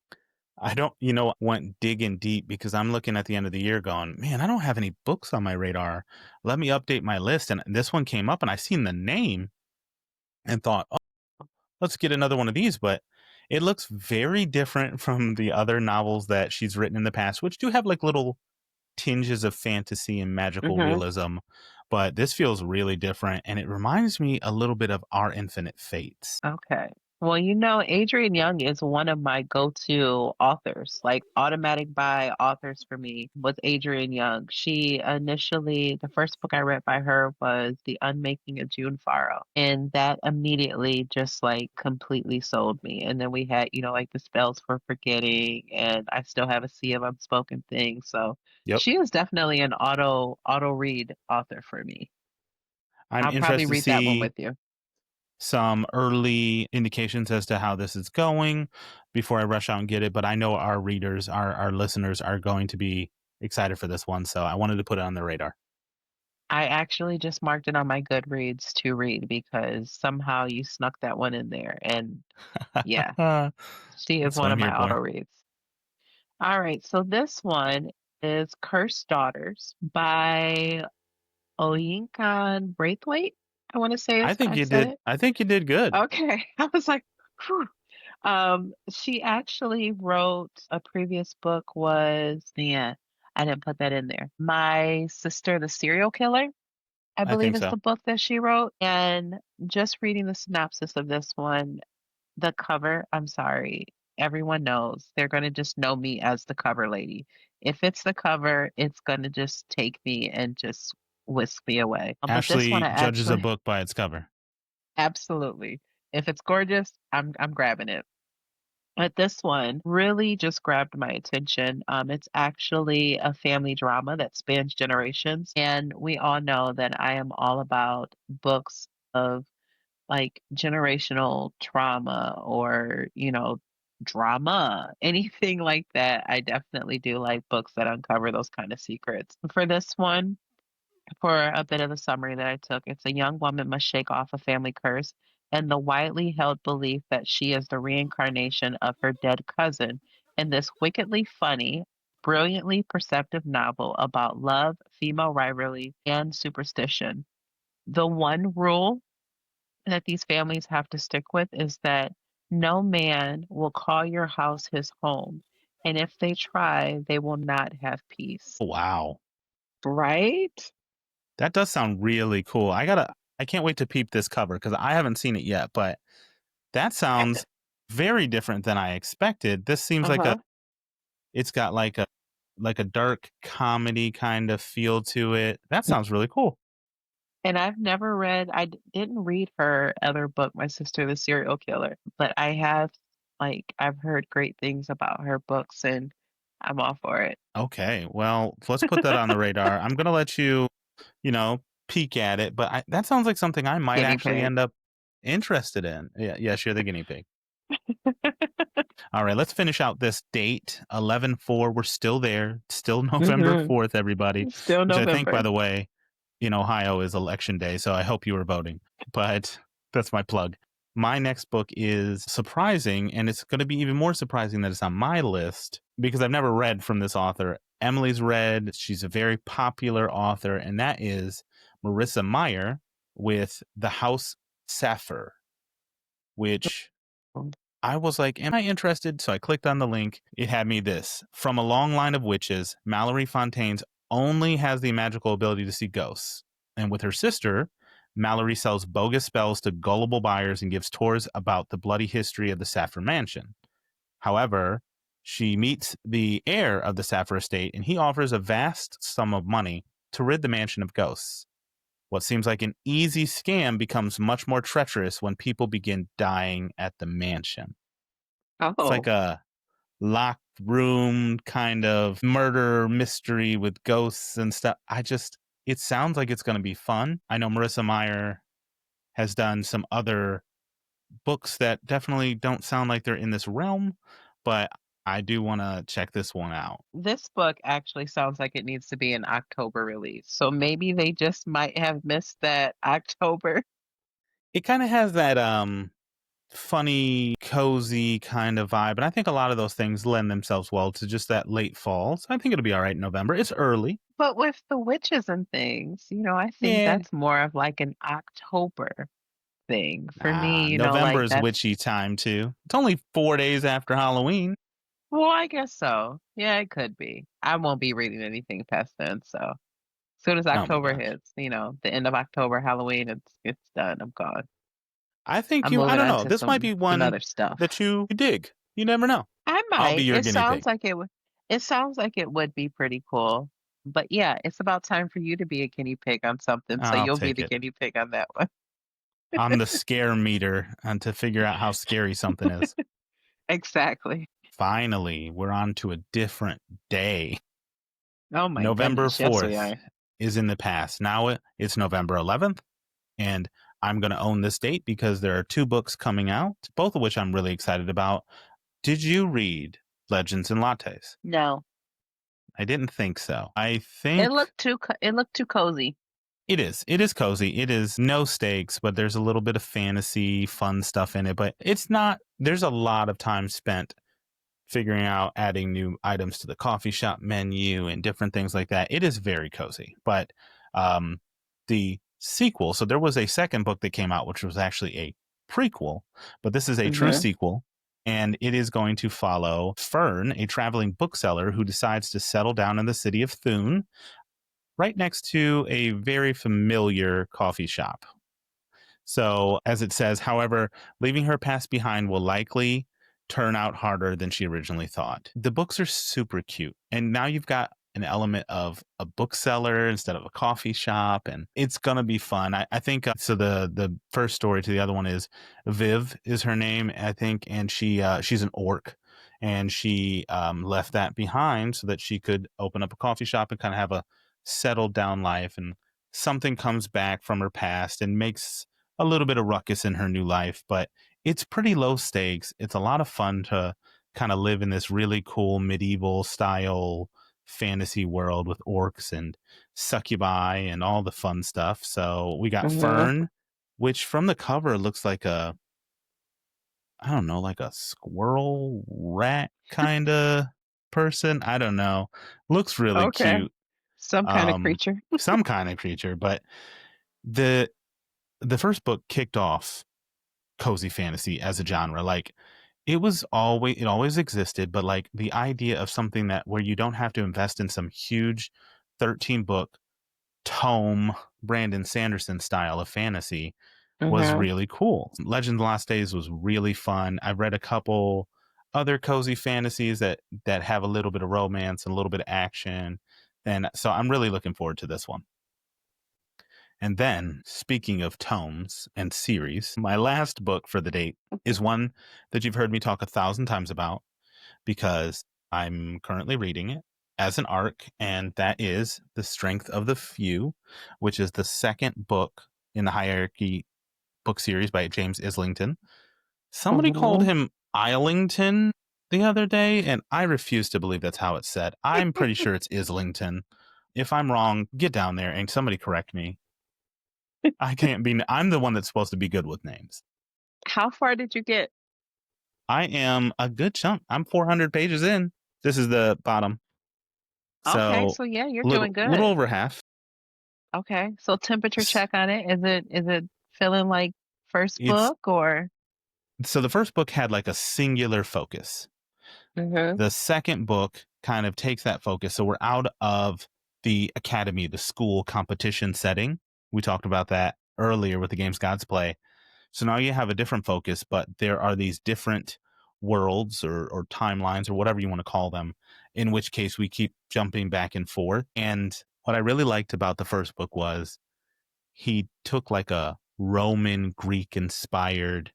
I don't, went digging deep because I'm looking at the end of the year going, man, I don't have any books on my radar. Let me update my list. And this one came up and I seen the name and thought, oh, let's get another one of these. But it looks very different from the other novels that she's written in the past, which do have like little tinges of fantasy and magical
Mhm.
realism. But this feels really different. And it reminds me a little bit of Our Infinite Fates.
Okay. Well, Adrienne Young is one of my go-to authors, like automatic buy authors for me was Adrienne Young. The first book I read by her was The Unmaking of June Farrow. And that immediately just like completely sold me. And then we had, like the spells for forgetting and I still have a sea of unspoken things. So
Yep.
she is definitely an auto read author for me.
I'm
I'll probably
interested to
read that one
see
with you.
some early indications as to how this is going before I rush out and get it. But I know our readers, our listeners are going to be excited for this one. So I wanted to put it on their radar.
I actually just marked it on my Goodreads to read because somehow you snuck that one in there. And yeah,
That's
she is
what
one
I'm
of
here
my auto
for.
reads. All right, so this one is Cursed Daughters by Oyinkan Braithwaite. I want to say is I said it.
I think you did good.
Okay. I was like, whew. She actually wrote a previous book was yeah, I didn't put that in there. My Sister the Serial Killer. I
I
believe
think
is
so.
the book that she wrote, and just reading the synopsis of this one, the cover, I'm sorry, everyone knows. They're gonna just know me as the cover lady. If it's the cover, it's gonna just take me and just whisk me away. But this one
Ashley
I
judges a
actually
book by its cover.
absolutely. If it's gorgeous, I'm grabbing it. But this one really just grabbed my attention. It's actually a family drama that spans generations, and we all know that I am all about books of like generational trauma or, drama, anything like that. I definitely do like books that uncover those kind of secrets. For this one, for a bit of the summary that I took, it's a young woman must shake off a family curse and the widely held belief that she is the reincarnation of her dead cousin in this wickedly funny, brilliantly perceptive novel about love, female rivalry, and superstition. The one rule that these families have to stick with is that no man will call your house his home. And if they try, they will not have peace.
Wow.
Right?
That does sound really cool. I can't wait to peep this cover because I haven't seen it yet, but that sounds very different than I expected. This seems like
Uh-huh.
it's got like a dark comedy kind of feel to it. That sounds really cool.
And I've never read didn't read her other book, My Sister the Serial Killer, but I've heard great things about her books and I'm all for it.
Okay, well, let's put that on the radar. I'm gonna let you, you know, peek at it, but that sounds like something I might
Guinea
actually
pig.
end up interested in. Yeah, yes, you're the guinea pig. All right, let's finish out this date 11/4. We're still there, still November
Mhm.
4th, everybody,
Still
which I think, by
November.
the way, in Ohio is election day. So I hope you were voting, but that's my plug. My next book is surprising, and it's going to be even more surprising that it's on my list because I've never read from this author. Emily's read, she's a very popular author, and that is Marissa Meyer with The House Sapphire, which I was like, am I interested? So I clicked on the link. It had me this. From a long line of witches, Mallory Fontaine's only has the magical ability to see ghosts. And with her sister, Mallory sells bogus spells to gullible buyers and gives tours about the bloody history of the Saffron Mansion. However, she meets the heir of the Saffron estate and he offers a vast sum of money to rid the mansion of ghosts. What seems like an easy scam becomes much more treacherous when people begin dying at the mansion. It's like
Oh,
a locked room kind of murder mystery with ghosts and stuff. It sounds like it's going to be fun. I know Marissa Meyer has done some other books that definitely don't sound like they're in this realm, but I do want to check this one out.
this book actually sounds like it needs to be an October release. So maybe they just might have missed that October.
It kind of has that funny, cozy kind of vibe, and I think a lot of those things lend themselves well to just that late fall. So I think it'll be all right in November. It's early.
But with the witches and things, I think
Yeah.
that's more of like an October thing. For me,
November
like
is
that's
witchy time too. It's only 4 days after Halloween.
well, I guess so. Yeah, it could be. I won't be reading anything past then, so as soon as
Oh my
October
gosh.
hits, the end of October, Halloween, it's done. I'm gone.
I think
I'm
I
moving
don't
on
know.
to
This might be
some
one
other stuff.
that you dig. You never know.
I
I'll be
might.
your guinea pig.
It sounds like it would be pretty cool. But yeah, it's about time for you to be a guinea pig on something, so
I'll
you'll be
take
the
it.
guinea pig on that one.
I'm the scare meter and to figure out how scary something is.
Exactly.
Finally, we're on to a different day.
Oh my
November
goodness, yes we
4th
are.
is in the past. Now it's November 11th, and I'm going to own this date because there are two books coming out, both of which I'm really excited about. Did you read Legends and Lattes?
No.
I didn't think so. I
It
think
looked it looked too cozy.
it is. It is cozy. It is no stakes, but there's a little bit of fantasy, fun stuff in it. But it's not, there's a lot of time spent figuring out adding new items to the coffee shop menu and different things like that. It is very cozy. But um, the sequel, so there was a second book that came out, which was actually a prequel, but this is a true
Mhm.
sequel. And it is going to follow Fern, a traveling bookseller who decides to settle down in the city of Thune, right next to a very familiar coffee shop. So, as it says, however, leaving her past behind will likely turn out harder than she originally thought. The books are super cute. And now you've got an element of a bookseller instead of a coffee shop, and it's gonna be fun. I think so. The first story to the other one is Viv is her name, I think, and she's an orc, and she left that behind so that she could open up a coffee shop and kind of have a settled down life. And something comes back from her past and makes a little bit of ruckus in her new life, but it's pretty low stakes. It's a lot of fun to kind of live in this really cool medieval style fantasy world with orcs and succubi and all the fun stuff. So we got
Mhm.
Fern, which from the cover looks like a, I don't know, like a squirrel rat kind of person. I don't know. Looks really
Okay.
cute.
Some kind of creature.
Some kind of creature, but the the first book kicked off cozy fantasy as a genre. Like it always existed, but like the idea of something that where you don't have to invest in some huge 13 book tome Brandon Sanderson style of fantasy was
Mhm.
really cool. Legend of the Last Days was really fun. I've read a couple other cozy fantasies that have a little bit of romance and a little bit of action. And so I'm really looking forward to this one. And then, speaking of tomes and series, my last book for the date is one that you've heard me talk 1,000 times about because I'm currently reading it as an arc, and that is The Strength of the Few, which is the second book in the Hierarchy book series by James Islington. Somebody called
Mhm.
him Islington the other day, and I refuse to believe that's how it's said. I'm pretty sure it's Islington. If I'm wrong, get down there and somebody correct me. I can't be. I'm the one that's supposed to be good with names.
How far did you get?
I am a good chunk. I'm 400 pages in. This is the bottom.
Okay,
So
so yeah, you're doing
little
good.
over half.
Okay. So temperature
S-
check on it. Is it feeling like first
It's
book or
so the first book had like a singular focus.
Mhm.
The second book kind of takes that focus. So we're out of the academy, the school competition setting. We talked about that earlier with the games gods play. So now you have a different focus, but there are these different worlds or timelines or whatever you want to call them, in which case we keep jumping back and forth. And what I really liked about the first book was he took like a Roman Greek inspired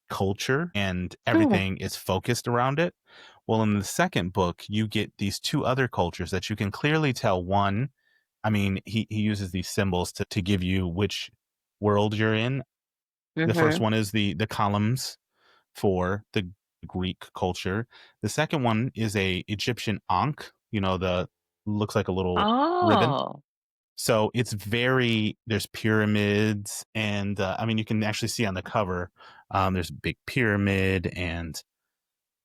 culture and
Hmm.
everything is focused around it. Well, in the second book, you get these two other cultures that you can clearly tell. One, I mean, he uses these symbols to give you which world you're in. The first
Mhm.
one is the columns for the Greek culture. The second one is a Egyptian ankh, the looks like a little ribbon.
Oh.
So it's very there's pyramids and I mean you can actually see on the cover there's a big pyramid and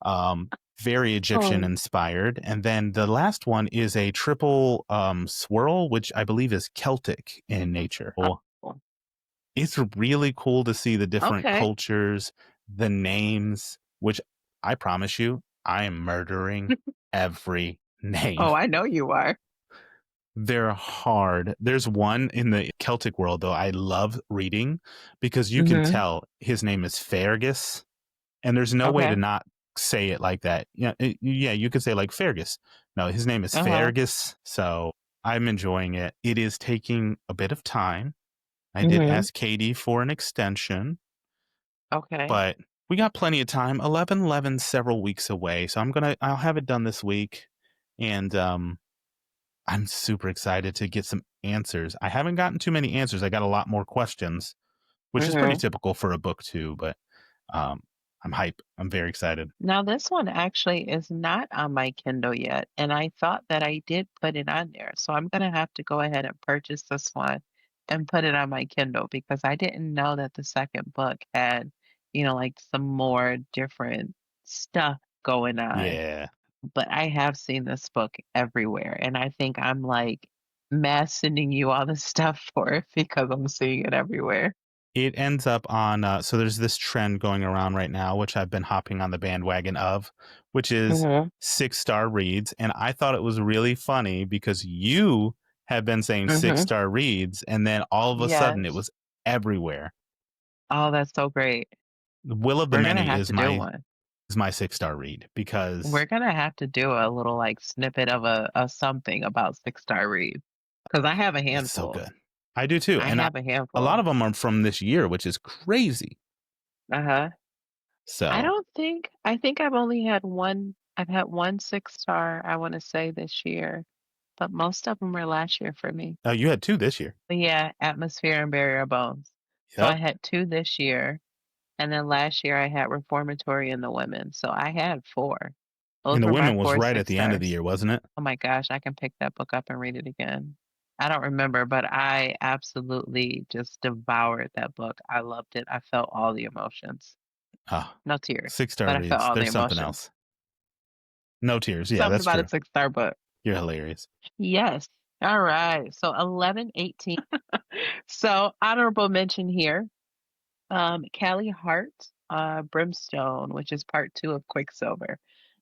um, very Egyptian
Oh.
inspired. And then the last one is a triple swirl, which I believe is Celtic in nature. Well,
Oh.
it's really cool to see the different
Okay.
cultures, the names, which I promise you, I am murdering every name.
Oh, I know you are.
They're hard. There's one in the Celtic world, though, I love reading because you can
Mhm.
tell his name is Fergus, and there's no way to
Okay.
not say it like that. Yeah, yeah, you could say like Fergus. No, his name is
Uh-huh.
Fergus, so I'm enjoying it. It is taking a bit of time. I did
Mhm.
ask Katie for an extension,
Okay.
but we got plenty of time. 11 several weeks away, so I'll have it done this week, and I'm super excited to get some answers. I haven't gotten too many answers. I got a lot more questions, which is pretty
Mhm.
typical for a book too. But um, I'm hype. I'm very excited.
Now this one actually is not on my Kindle yet, and I thought that I did put it on there. So I'm gonna have to go ahead and purchase this one and put it on my Kindle because I didn't know that the second book had, like some more different stuff going on.
Yeah,
But I have seen this book everywhere, and I think I'm like mass sending you all this stuff for it because I'm seeing it everywhere.
it ends up on. So there's this trend going around right now, which I've been hopping on the bandwagon of, which is
Mhm.
6-star reads, and I thought it was really funny because you have been saying six
Mhm.
star reads, and then all of a sudden it
Yes.
was everywhere.
Oh, that's so great.
Will of the
We're gonna
Many
have
is
to do
my
one.
6-star read
We're
because
gonna have to do a little like snippet of a something about six-star reads because I have a
it's so
handful.
good. I do too,
I
and
have a
a lot
handful.
of them are from this year, which is crazy.
Uh-huh.
So
I think I've had one six-star, I want to say this year, but most of them were last year for me.
you had two this year.
But yeah, Atmosphere and Barrier Bones. So I
Yep.
had 2 this year, and then last year I had Reformatory in the Women, so I had 4.
And
Those
the
were my
women was
4
right at
6
the end of the
stars.
year, wasn't it?
Oh my gosh, I can pick that book up and read it again. I don't remember, but I absolutely just devoured that book. I loved it. I felt all the emotions.
Ah,
No tears,
6-star
but I felt
reads.
all the
There's something
emotions.
else. No tears. Yeah,
Something
that's
about
true.
a 6-star book.
You're hilarious.
Yes. All right. So 11, 18. So honorable mention here. Callie Hart, Brimstone, which is part 2 of Quicksilver.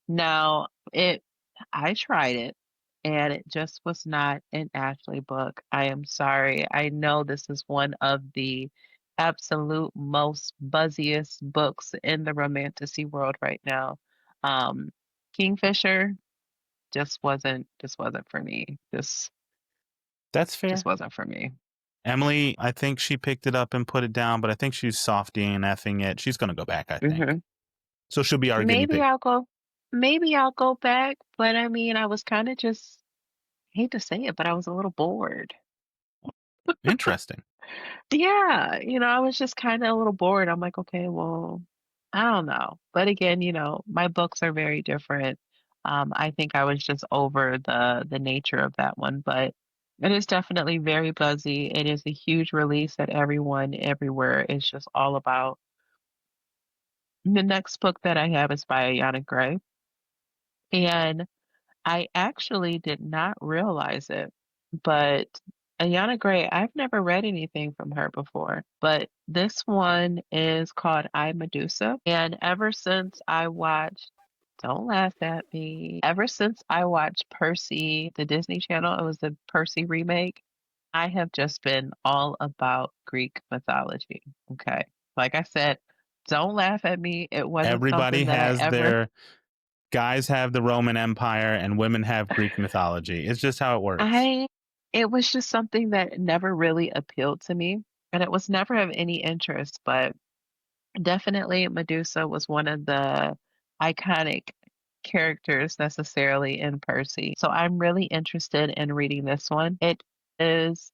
Now, I tried it, and it just was not an Ashley book. I am sorry. I know this is one of the absolute most buzziest books in the romantasy world right now. Um, Kingfisher just wasn't for me.
That's
Just
fair.
wasn't for me.
Emily, I think she picked it up and put it down, but I think she's softing and effing it. She's going to go back, I think.
Mhm.
So she'll be our guinea
Maybe
pig.
I'll go maybe I'll go back, but I mean, I was kinda just hate to say it, but I was a little bored.
Interesting.
Yeah, I was just kinda a little bored. I'm like, "Okay, well, I don't know." But again, my books are very different. I think I was just over the nature of that one, but it is definitely very buzzy. It is a huge release that everyone everywhere is just all about. The next book that I have is by Ayanna Gray, and I actually did not realize it, but Ayana Gray, I've never read anything from her before, but this one is called I, Medusa. And ever since I watched, don't laugh at me, ever since I watched Percy, the Disney Channel, it was the Percy remake, I have just been all about Greek mythology. Okay. Like I said, don't laugh at me. It wasn't
Everybody
something that I
has
ever
their guys have the Roman Empire and women have Greek mythology. It's just how it works.
I it was just something that never really appealed to me, and it was never of any interest, but definitely Medusa was one of the iconic characters necessarily in Percy. So I'm really interested in reading this one. It is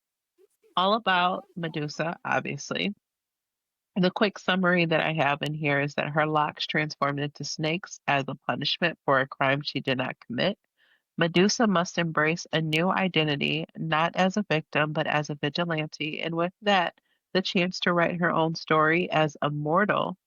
all about Medusa, obviously. The quick summary that I have in here is that her locks transformed into snakes as a punishment for a crime she did not commit. Medusa must embrace a new identity, not as a victim, but as a vigilante, and with that, the chance to write her own story as a mortal,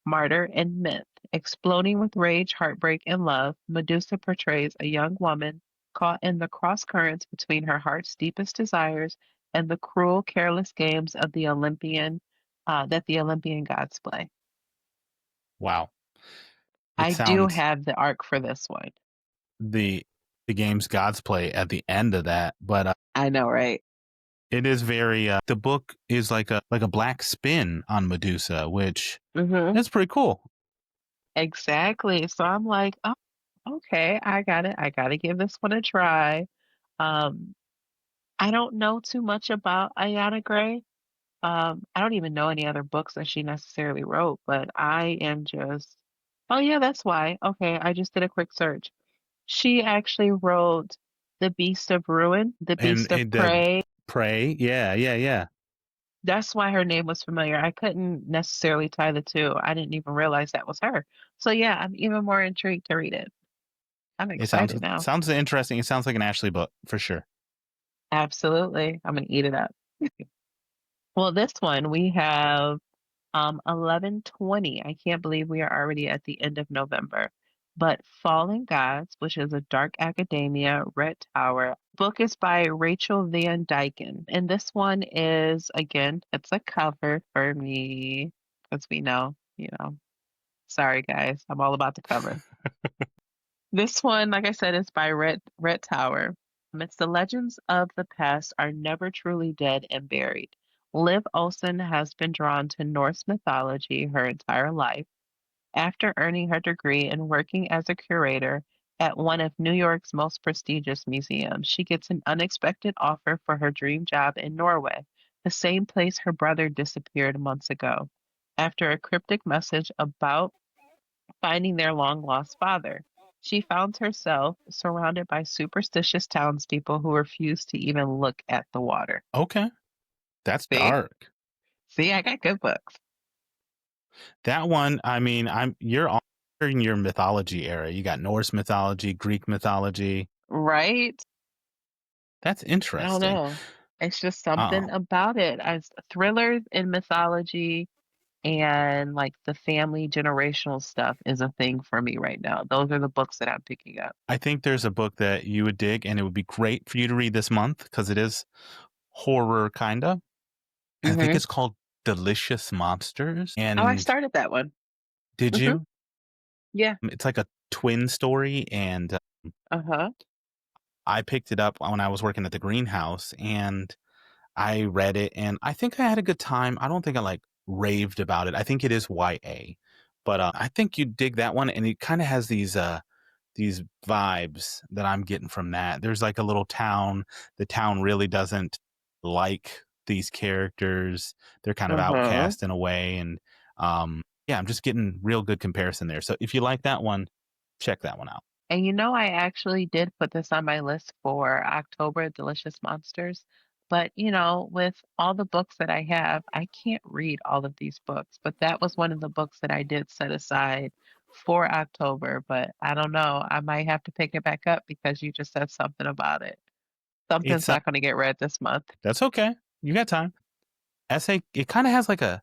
martyr, and myth. Exploding with rage, heartbreak, and love, Medusa portrays a young woman caught in the cross currents between her heart's deepest desires and the cruel, careless games of the Olympian that the Olympian gods play.
Wow. It
I do
sounds
have the arc for this one.
the the games gods play at the end of that, but
I know, right?
it is very the book is like a black spin on Medusa, which
Hmm.
is pretty cool.
Exactly. So I'm like, oh, okay, I got it. I got to give this one a try. Um, I don't know too much about Ayana Gray. I don't even know any other books that she necessarily wrote, but I am just, oh yeah, that's why. Okay, I just did a quick search. She actually wrote The Beast of Ruin, The
And
Beast of
the
Prey.
prey, yeah, yeah, yeah.
That's why her name was familiar. I couldn't necessarily tie the two. I didn't even realize that was her. So yeah, I'm even more intrigued to read it. I'm
It sounds
excited now.
sounds interesting. It sounds like an Ashley book for sure.
Absolutely. I'm gonna eat it up. Well, this one we have 11/20. I can't believe we are already at the end of November. But Fallen Gods, which is a dark academia, Red Tower. Book is by Rachel Van Dyken. And this one is, again, it's a cover for me, because we know. Sorry guys, I'm all about the cover. This one, like I said, is by Red Tower. It's the legends of the past are never truly dead and buried. Liv Olson has been drawn to Norse mythology her entire life. After earning her degree and working as a curator at one of New York's most prestigious museums, she gets an unexpected offer for her dream job in Norway, the same place her brother disappeared months ago. After a cryptic message about finding their long lost father. She found herself surrounded by superstitious townspeople who refused to even look at the water.
Okay, that's
See?
dark.
See, I got good books.
That one, I mean, you're all in your mythology era. You got Norse mythology, Greek mythology.
Right?
That's
I don't
interesting.
know. It's just
Uh,
something about it. As thrillers and mythology and like the family generational stuff is a thing for me right now. Those are the books that I'm picking up.
I think there's a book that you would dig, and it would be great for you to read this month because it is horror kinda. I think
Hmm.
it's called Delicious Monsters.
Oh, I
And
started that one.
did
Hmm.
you?
Yeah.
It's like a twin story, and
Uh-huh.
I picked it up when I was working at the greenhouse, and I read it, and I think I had a good time. I don't think I like raved about it. I think it is YA, but I think you dig that one, and it kind of has these vibes that I'm getting from that. There's like a little town. The town really doesn't like these characters. They're kind of
Uh-huh.
outcast in a way, and yeah, I'm just getting real good comparison there. So if you like that one, check that one out.
And I actually did put this on my list for October, Delicious Monsters. But, with all the books that I have, I can't read all of these books. But that was one of the books that I did set aside for October. But I don't know. I might have to pick it back up because you just said something about it. Something's
It's
not going to get read this month.
That's okay. You got time. Essay. It kind of has like a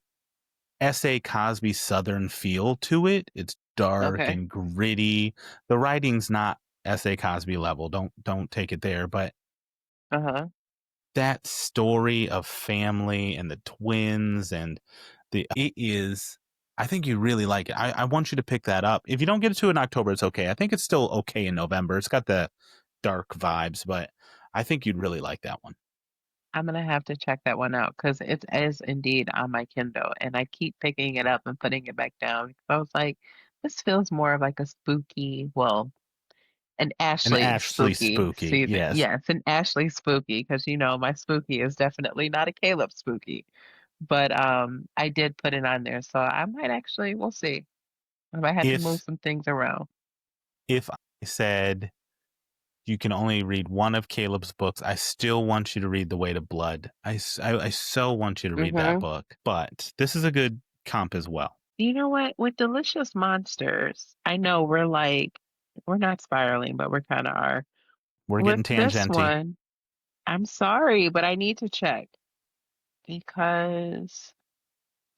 S.A. Cosby Southern feel to it. It's dark
Okay.
and gritty. The writing's not S.A. Cosby level. Don't take it there, but
Uh-huh.
that story of family and the twins and the it is I think you really like it. I want you to pick that up. If you don't get to it in October, it's okay. I think it's still okay in November. It's got the dark vibes, but I think you'd really like that one.
I'm gonna have to check that one out because it is indeed on my Kindle, and I keep picking it up and putting it back down. 'Cause I was like, this feels more of like a spooky, well, an
An
Ashley
Ashley
spooky
spooky,
season.
yes.
Yes, an Ashley spooky because my spooky is definitely not a Caleb spooky. But I did put it on there, so I might actually. We'll see. I might have to move
If
some things around.
if I said you can only read one of Caleb's books, I still want you to read The Weight of Blood. I so want you to read that
Hmm.
book, but this is a good comp as well.
You know what? With Delicious Monsters, I know we're not spiraling, but we're kind of are.
We're
With
getting
this
tangenty.
one, I'm sorry, but I need to check because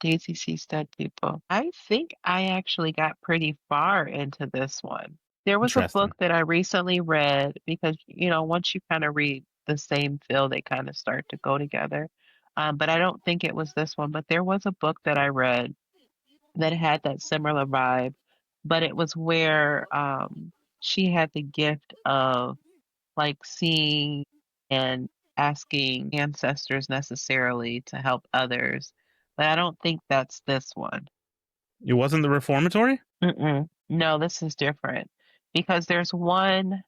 Daisy sees dead people. I think I actually got pretty far into this one. There was a
Interesting.
book that I recently read because, once you kind of read the same fill, they kind of start to go together. But I don't think it was this one, but there was a book that I read that had that similar vibe, but it was where she had the gift of like seeing and asking ancestors necessarily to help others. But I don't think that's this one.
It wasn't the Reformatory?
Mm-mm. No, this is different because there's one.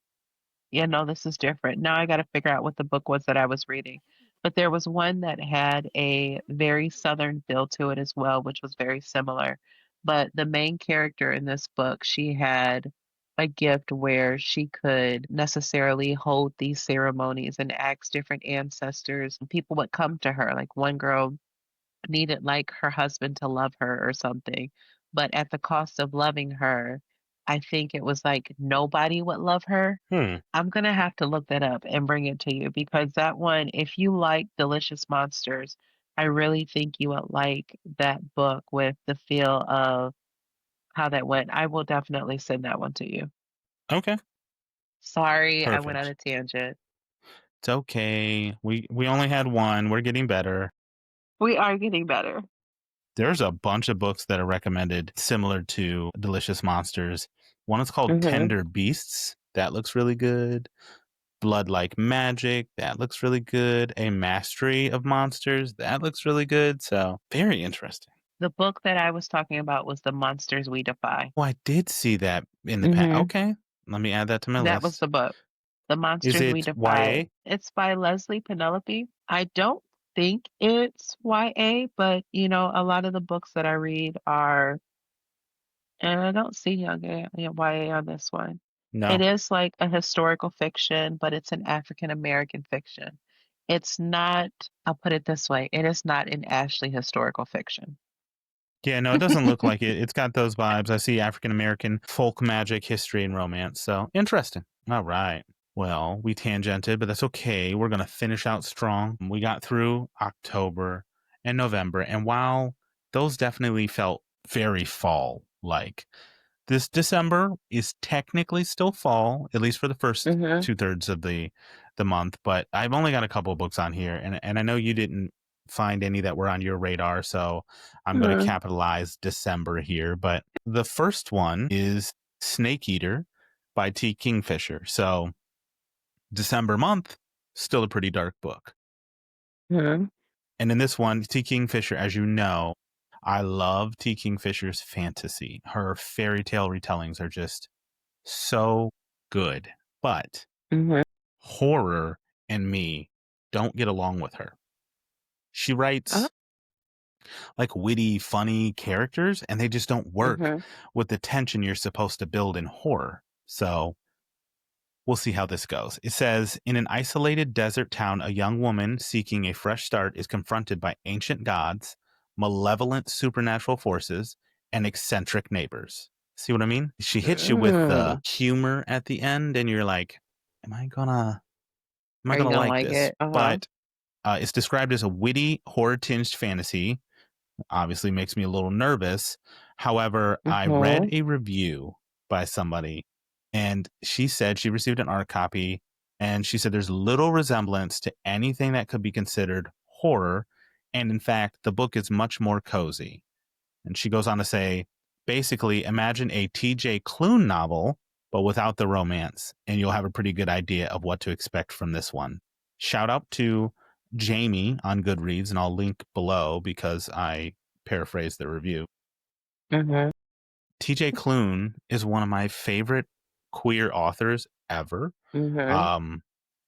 Yeah, no, this is different. Now I got to figure out what the book was that I was reading. But there was one that had a very southern feel to it as well, which was very similar. But the main character in this book, she had a gift where she could necessarily hold these ceremonies and ask different ancestors. People would come to her. Like one girl needed like her husband to love her or something, but at the cost of loving her, I think it was like nobody would love her.
Hmm.
I'm gonna have to look that up and bring it to you because that one, if you like Delicious Monsters, I really think you would like that book with the feel of how that went. I will definitely send that one to you.
Okay.
Sorry, I went on
Perfect.
a tangent.
It's okay. We only had one. We're getting better.
We are getting better.
There's a bunch of books that are recommended similar to Delicious Monsters. One is called
Hmm.
Tender Beasts. That looks really good. Blood Like Magic. That looks really good. A Mastery of Monsters. That looks really good. So, very interesting.
The book that I was talking about was The Monsters We Defy.
Oh, I did see that in the past.
Hmm.
Okay. Let me add that to my
That was
list.
the book. The
Is
Monsters We
it
Defy.
YA?
It's by Leslie Penelope. I don't think it's YA, but a lot of the books that I read are, and I don't see YA on this one. It
No.
is like a historical fiction, but it's an African American fiction. It's not, I'll put it this way, it is not an Ashley historical fiction.
Yeah, no, it doesn't look like it. It's got those vibes. I see African American folk magic, history, and romance. So interesting. All right. Well, we tangented, but that's okay. We're going to finish out strong. We got through October and November. And while those definitely felt very fall like, this December is technically still fall, at least for the first
Mhm,
2/3 of the month. But I've only got a couple of books on here, and I know you didn't find any that were on your radar, so I'm going to
mhm,
capitalize December here. But the first one is Snake Eater by T. Kingfisher. So December month, still a pretty dark book.
mhm,
And in this one, T. Kingfisher, as you know, I love T. Kingfisher's fantasy. Her fairy tale retellings are just so good. But
mhm.
horror and me don't get along with her. She
Oh,
writes like witty, funny characters, and they just don't work
mhm,
with the tension you're supposed to build in horror. So we'll see how this goes. It says in an isolated desert town, a young woman seeking a fresh start is confronted by ancient gods, malevolent supernatural forces, and eccentric neighbors. See what I mean? She hits you with the
mm.
humor at the end, and you're like, "Am I gonna? Am I
Are you
gonna
gonna
like
like
this?"
it? Uh-huh.
But it's described as a witty, horror-tinged fantasy. Obviously, makes me a little nervous. However, I read
Mhm,
a review by somebody, and she said she received an art copy, and she said there's little resemblance to anything that could be considered horror, and in fact, the book is much more cozy. And she goes on to say, basically, imagine a T.J. Klune novel, but without the romance, and you'll have a pretty good idea of what to expect from this one. Shout out to Jamie on Goodreads, and I'll link below because I paraphrased the review.
mhm,
T.J. Klune is one of my favorite queer authors ever.
mhm,
Um,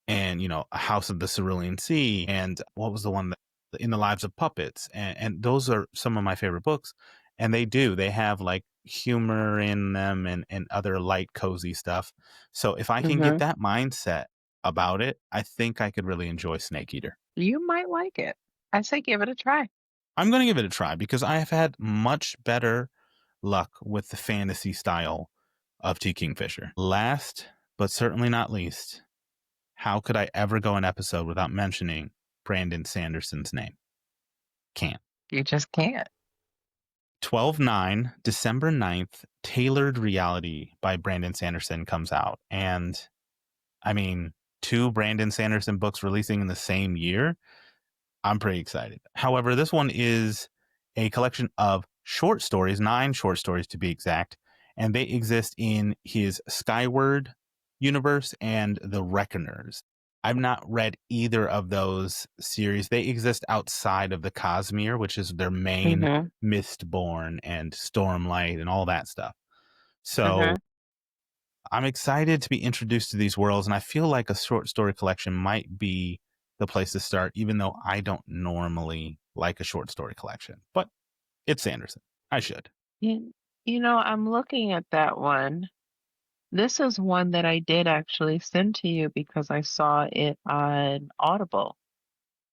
and A House of the Cerulean Sea, and what was the one that In the Lives of Puppets, and those are some of my favorite books. And they have like humor in them and other light, cozy stuff. So if I can get
mhm.
that mindset about it, I think I could really enjoy Snake Eater.
You might like it. I say give it a try.
I'm going to give it a try because I have had much better luck with the fantasy style of T. Kingfisher. Last, but certainly not least, how could I ever go an episode without mentioning Brandon Sanderson's name? Can't.
You just can't.
12/9, December 9th, Tailored Reality by Brandon Sanderson comes out. And I mean, two Brandon Sanderson books releasing in the same year. I'm pretty excited. However, this one is a collection of short stories, 9 short stories to be exact, and they exist in his Skyward universe and the Reckoners. I've not read either of those series. They exist outside of the Cosmere, which is their main
Mhm,
Mistborn and Stormlight and all that stuff. So
mhm.
I'm excited to be introduced to these worlds, and I feel like a short story collection might be the place to start, even though I don't normally like a short story collection. But it's Sanderson. I should.
You I'm looking at that one. This is one that I did actually send to you because I saw it on Audible,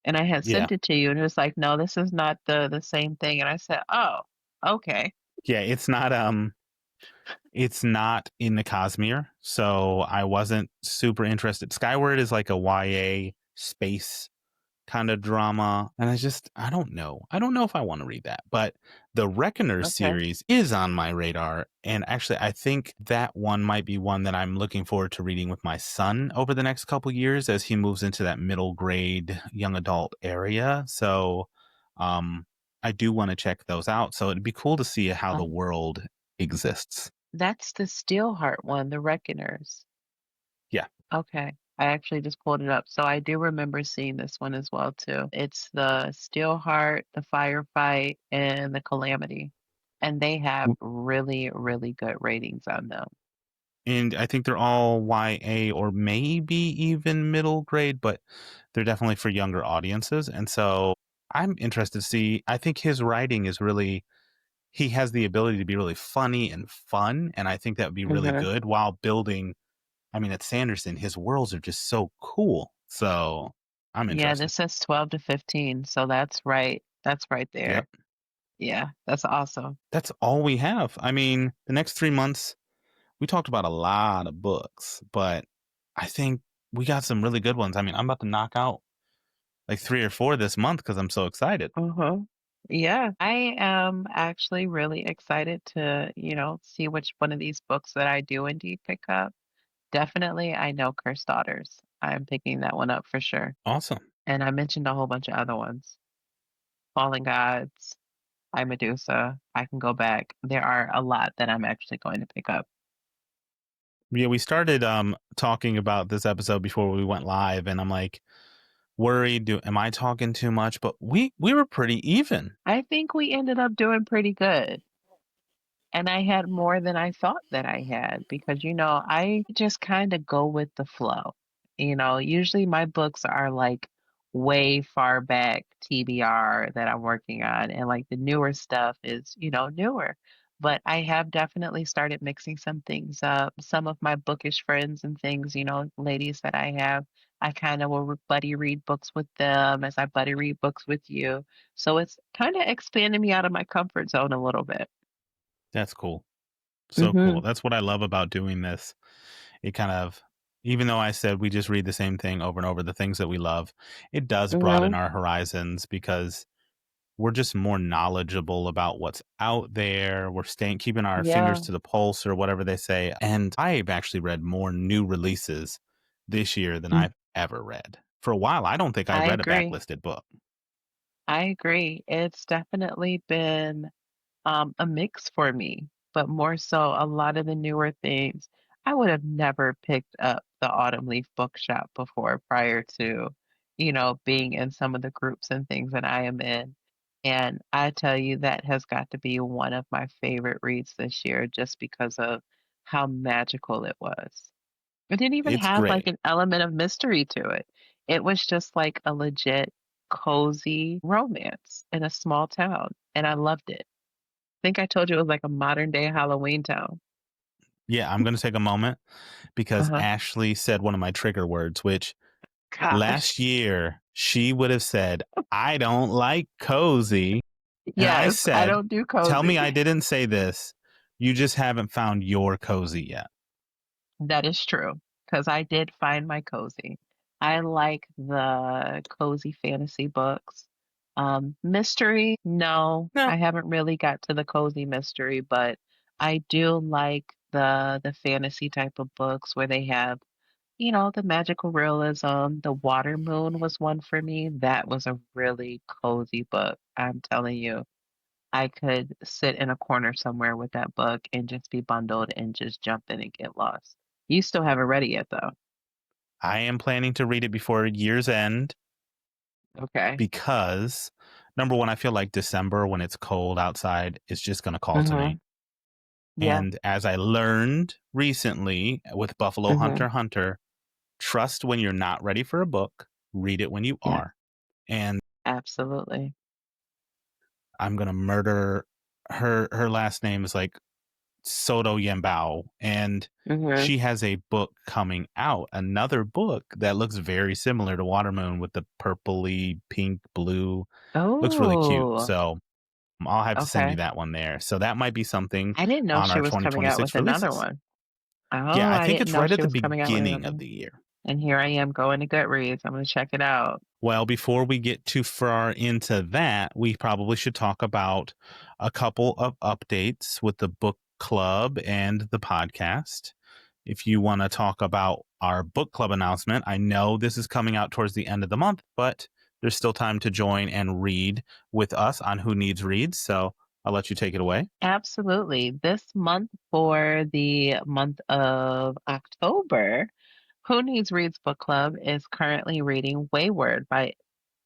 and I had
Yeah.
sent it to you, and it was like, "No, this is not the same thing." And I said, "Oh, okay."
Yeah, it's not in the Cosmere, so I wasn't super interested. Skyward is like a YA space kind of drama, and I don't know. I don't know if I want to read that. But the Reckoner
Okay.
series is on my radar, and actually I think that one might be one that I'm looking forward to reading with my son over the next couple years as he moves into that middle grade young adult area. So um I do want to check those out. So it'd be cool to see how the
Um,
world exists.
that's the Steelheart one, The Reckoners.
Yeah.
Okay. I actually just pulled it up. So I do remember seeing this one as well too. It's the Steelheart, the Firefight, and the Calamity. And they have really, really good ratings on them.
And I think they're all YA or maybe even middle grade, but they're definitely for younger audiences. And so I'm interested to see. I think his writing is really, he has the ability to be really funny and fun. And I think that would be really
Mhm.
good while building. I mean, at Sanderson, his worlds are just so cool. So I'm
Yeah,
interested.
this says 12 to 15, so that's right. That's right
Yep.
there. Yeah, that's awesome.
That's all we have. I mean, the next 3 months, we talked about a lot of books, but I think we got some really good ones. I mean, I'm about to knock out like 3 or 4 this month because I'm so excited.
Uh-huh. Yeah, I am actually really excited to, see which one of these books that I do indeed pick up. Definitely, I know Cursed Daughters. I'm picking that one up for sure.
Awesome.
And I mentioned a whole bunch of other ones. Fallen Gods, I Medusa. I can go back. There are a lot that I'm actually going to pick up.
Yeah, we started talking about this episode before we went live, and I'm like worried. Am I talking too much? But we were pretty even.
I think we ended up doing pretty good. And I had more than I thought that I had because, I just kind of go with the flow. Usually my books are like way far back TBR that I'm working on, and like the newer stuff is, newer. But I have definitely started mixing some things up. Some of my bookish friends and things, ladies that I have, I kind of will buddy read books with them as I buddy read books with you. So it's kind of expanding me out of my comfort zone a little bit.
That's cool. So cool.
Mhm.
That's what I love about doing this. It kind of, even though I said we just read the same thing over and over, the things that we love, it does broaden
Mhm.
our horizons because we're just more knowledgeable about what's out there. We're staying, keeping our fingers
Yeah.
to the pulse or whatever they say. And I've actually read more new releases this year than
Mm.
I've ever read. For a while, I don't think I
I
read a
agree.
backlisted book.
I agree. It's definitely been a mix for me, but more so a lot of the newer things. I would have never picked up the Autumn Leaf Bookshop before prior to, being in some of the groups and things that I am in. And I tell you, that has got to be one of my favorite reads this year just because of how magical it was. It didn't even
It's
have like
great.
an element of mystery to it. It was just like a legit cozy romance in a small town, and I loved it. I think I told you it was like a modern day Halloween town.
Yeah, I'm going to take a moment because
Uh-huh.
Ashley said one of my trigger words, which
Gosh.
last year she would have said, I don't like cozy. And I
Yes, I
said,
don't do
tell me
cozy.
I didn't say this. You just haven't found your cozy yet.
That is true, because I did find my cozy. I like the cozy fantasy books. Mystery, no,
No,
I haven't really got to the cozy mystery, but I do like the fantasy type of books where they have, the magical realism. The Water Moon was one for me. That was a really cozy book. I'm telling you. I could sit in a corner somewhere with that book and just be bundled and just jump in and get lost. You still haven't read it yet, though.
I am planning to read it before year's end
Okay.
because number one, I feel like December when it's cold outside is just going to call to me.
Mhm. Yeah.
And as I learned recently with Buffalo
Mhm.
Hunter Hunter, trust when you're not ready for a book, read it when you
Yeah.
are. And
Absolutely.
I'm going to murder her last name is like Soto Yambao, and
Mhm.
she has a book coming out, another book that looks very similar to Watermoon with the purpley pink blue. Looks really cute.
Oh,
So I'll have to send you
okay.
that one there. So that might be something
I didn't know
on
she
our
was coming out with
2026
another
releases.
one.
Yeah,
Oh,
I
I
think
didn't
it's
know
right at
she
the
was coming out with
beginning
another
of
one.
the year.
And here I am going to Goodreads. I'm gonna check it out.
Well, before we get too far into that, we probably should talk about a couple of updates with the book club and the podcast. If you want to talk about our book club announcement, I know this is coming out towards the end of the month, but there's still time to join and read with us on Who Needs Reads. So I'll let you take it away.
Absolutely. This month for the month of October, Who Needs Reads Book Club is currently reading Wayward by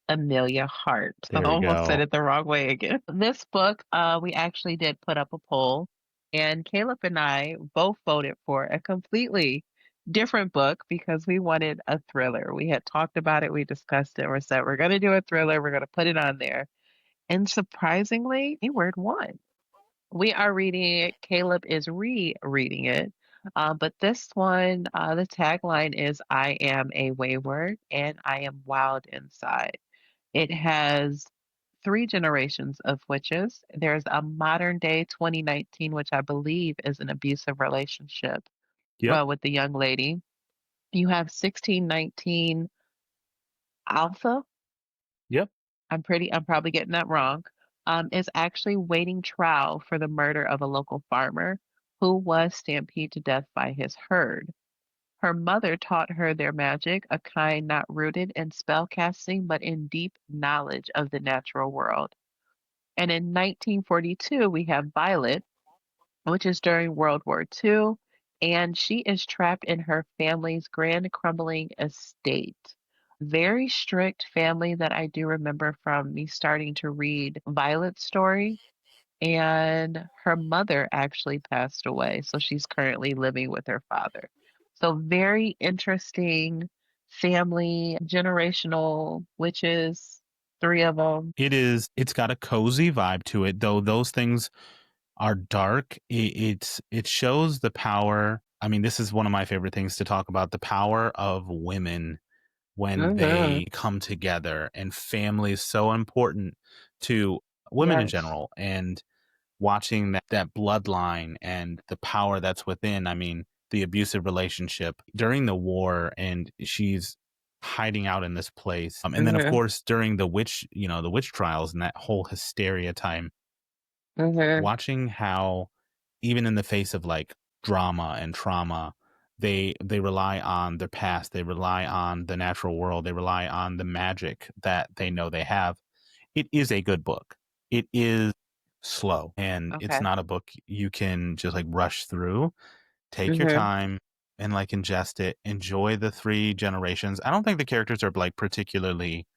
Amelia Hart. I
There we
almost said
go.
it the wrong way again. This book, we actually did put up a poll, and Caleb and I both voted for a completely different book because we wanted a thriller. We had talked about it, we discussed it, we said we're going to do a thriller, we're going to put it on there. And surprisingly, Wayward won. We are reading it. Caleb is rereading it. But this one, the tagline is "I am a wayward and I am wild inside." It has 3 generations of witches. There's a modern day 2019, which I believe is an abusive relationship,
Yep.
with the young lady. You have 1619 Alpha.
Yep.
I'm probably getting that wrong. Is actually waiting trial for the murder of a local farmer who was stampeded to death by his herd. Her mother taught her their magic, a kind not rooted in spell casting, but in deep knowledge of the natural world. And in 1942, we have Violet, which is during World War II, and she is trapped in her family's grand crumbling estate. Very strict family that I do remember from me starting to read Violet's story. And her mother actually passed away, so she's currently living with her father. So very interesting family, generational witches, 3 of them.
It's got a cozy vibe to it, though those things are dark. It shows the power. I mean, this is one of my favorite things to talk about, the power of women when
Mhm.
they come together, and family is so important to women in
Yes.
general, and watching that bloodline and the power that's within. I mean, the abusive relationship during the war, and she's hiding out in this place. And then of
Mhm.
course during the witch trials and that whole hysteria time,
Mhm.
watching how even in the face of like drama and trauma, they rely on their past, they rely on the natural world, they rely on the magic that they know they have. It is a good book. It is slow, and it's
Okay.
not a book you can just like rush through. Take your
Mhm.
time and like ingest it. Enjoy the three generations. I don't think the characters are like particularly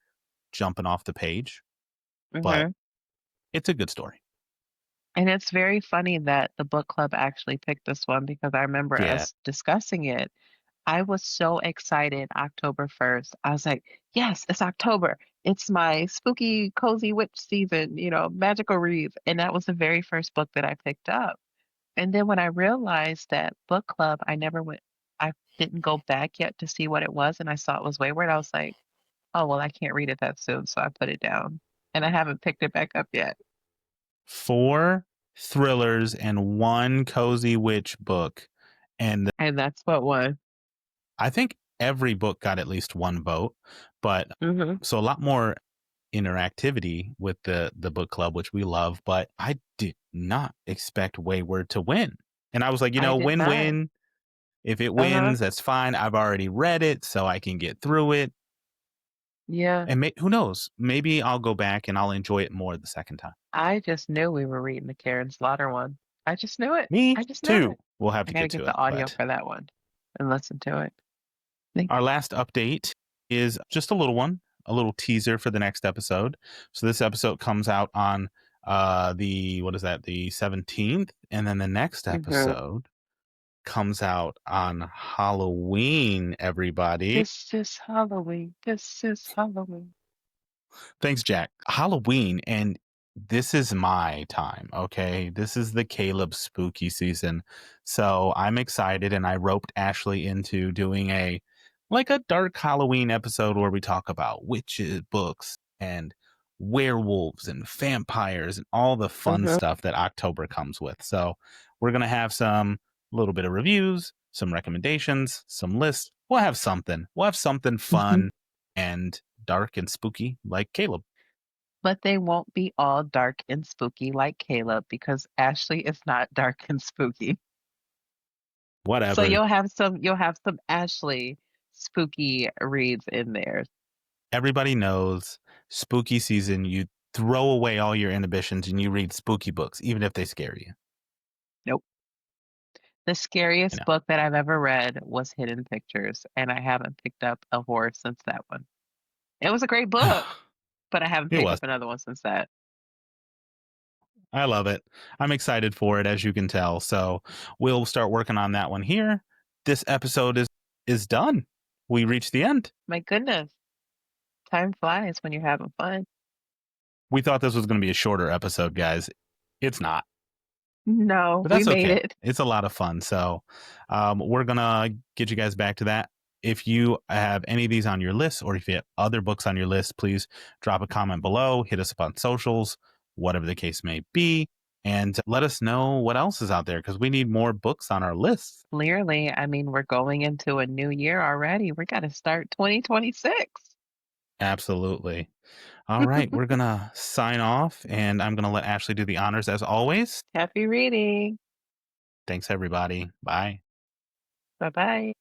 jumping off the page, but
Mhm.
it's a good story.
And it's very funny that the book club actually picked this one because I remember
Yeah.
us discussing it. I was so excited October 1st. I was like, "Yes, it's October. It's my spooky, cozy witch season, magical reads." And that was the very first book that I picked up. And then when I realized that book club, I didn't go back yet to see what it was, and I saw it was Wayward. I was like, "Oh, well, I can't read it that soon." So I put it down. And I haven't picked it back up yet.
Four thrillers and one cozy witch book. And
And that's what won.
I think every book got at least one vote, but
Mhm.
so a lot more interactivity with the book club, which we love, but I did not expect Wayward to win. And I was like,
I did not.
win-win. If it
Uh-huh.
wins, that's fine. I've already read it, so I can get through it.
Yeah.
And who knows? Maybe I'll go back and I'll enjoy it more the second time.
I just knew we were reading the Karen Slaughter one. I just knew it.
Me
I just knew
too.
it.
We'll have
I
to
gotta
get
get
to
the
it.
audio
But
for that one and listen to it. Thank
our last update is just a little one, a little teaser for the next episode. So this episode comes out on the what is that, the 17th, and then the next
Mhm.
episode comes out on Halloween, everybody.
This is Halloween. This is Halloween.
Thanks, Jack. Halloween, and this is my time, okay? This is the Caleb spooky season. So I'm excited, and I roped Ashley into doing a dark Halloween episode where we talk about witches books and werewolves and vampires and all the fun
Mhm.
stuff that October comes with. So we're gonna have some little bit of reviews, some recommendations, some lists. We'll have something. We'll have something
Mhm.
fun and dark and spooky like Caleb.
But they won't be all dark and spooky like Caleb because Ashley is not dark and spooky. So
Whatever.
you'll have some Ashley spooky reads in there.
Everybody knows spooky season, you throw away all your inhibitions and you read spooky books, even if they scare you.
Nope. The
You
scariest book that I've ever read was Hidden Pictures, and I haven't picked up a horror since that one. It was a great
know.
book, but I haven't
It
picked up
was.
another one since that.
I love it. I'm excited for it, as you can tell. So we'll start working on that one here. This episode is done. We reached the end.
My goodness, time flies when you're having fun.
We thought this was going to be a shorter episode, guys. It's not.
No,
But
we
that's
made
okay.
it.
It's a lot of fun. So we're gonna get you guys back to that. If you have any of these on your list, or if you have other books on your list, please drop a comment below, hit us up on socials, whatever the case may be, and let us know what else is out there because we need more books on our list.
Clearly, I mean, we're going into a new year already. We gotta start 2026.
Absolutely. All right, we're gonna sign off, and I'm gonna let Ashley do the honors as always.
Happy reading.
Thanks, everybody. Bye.
Bye-bye.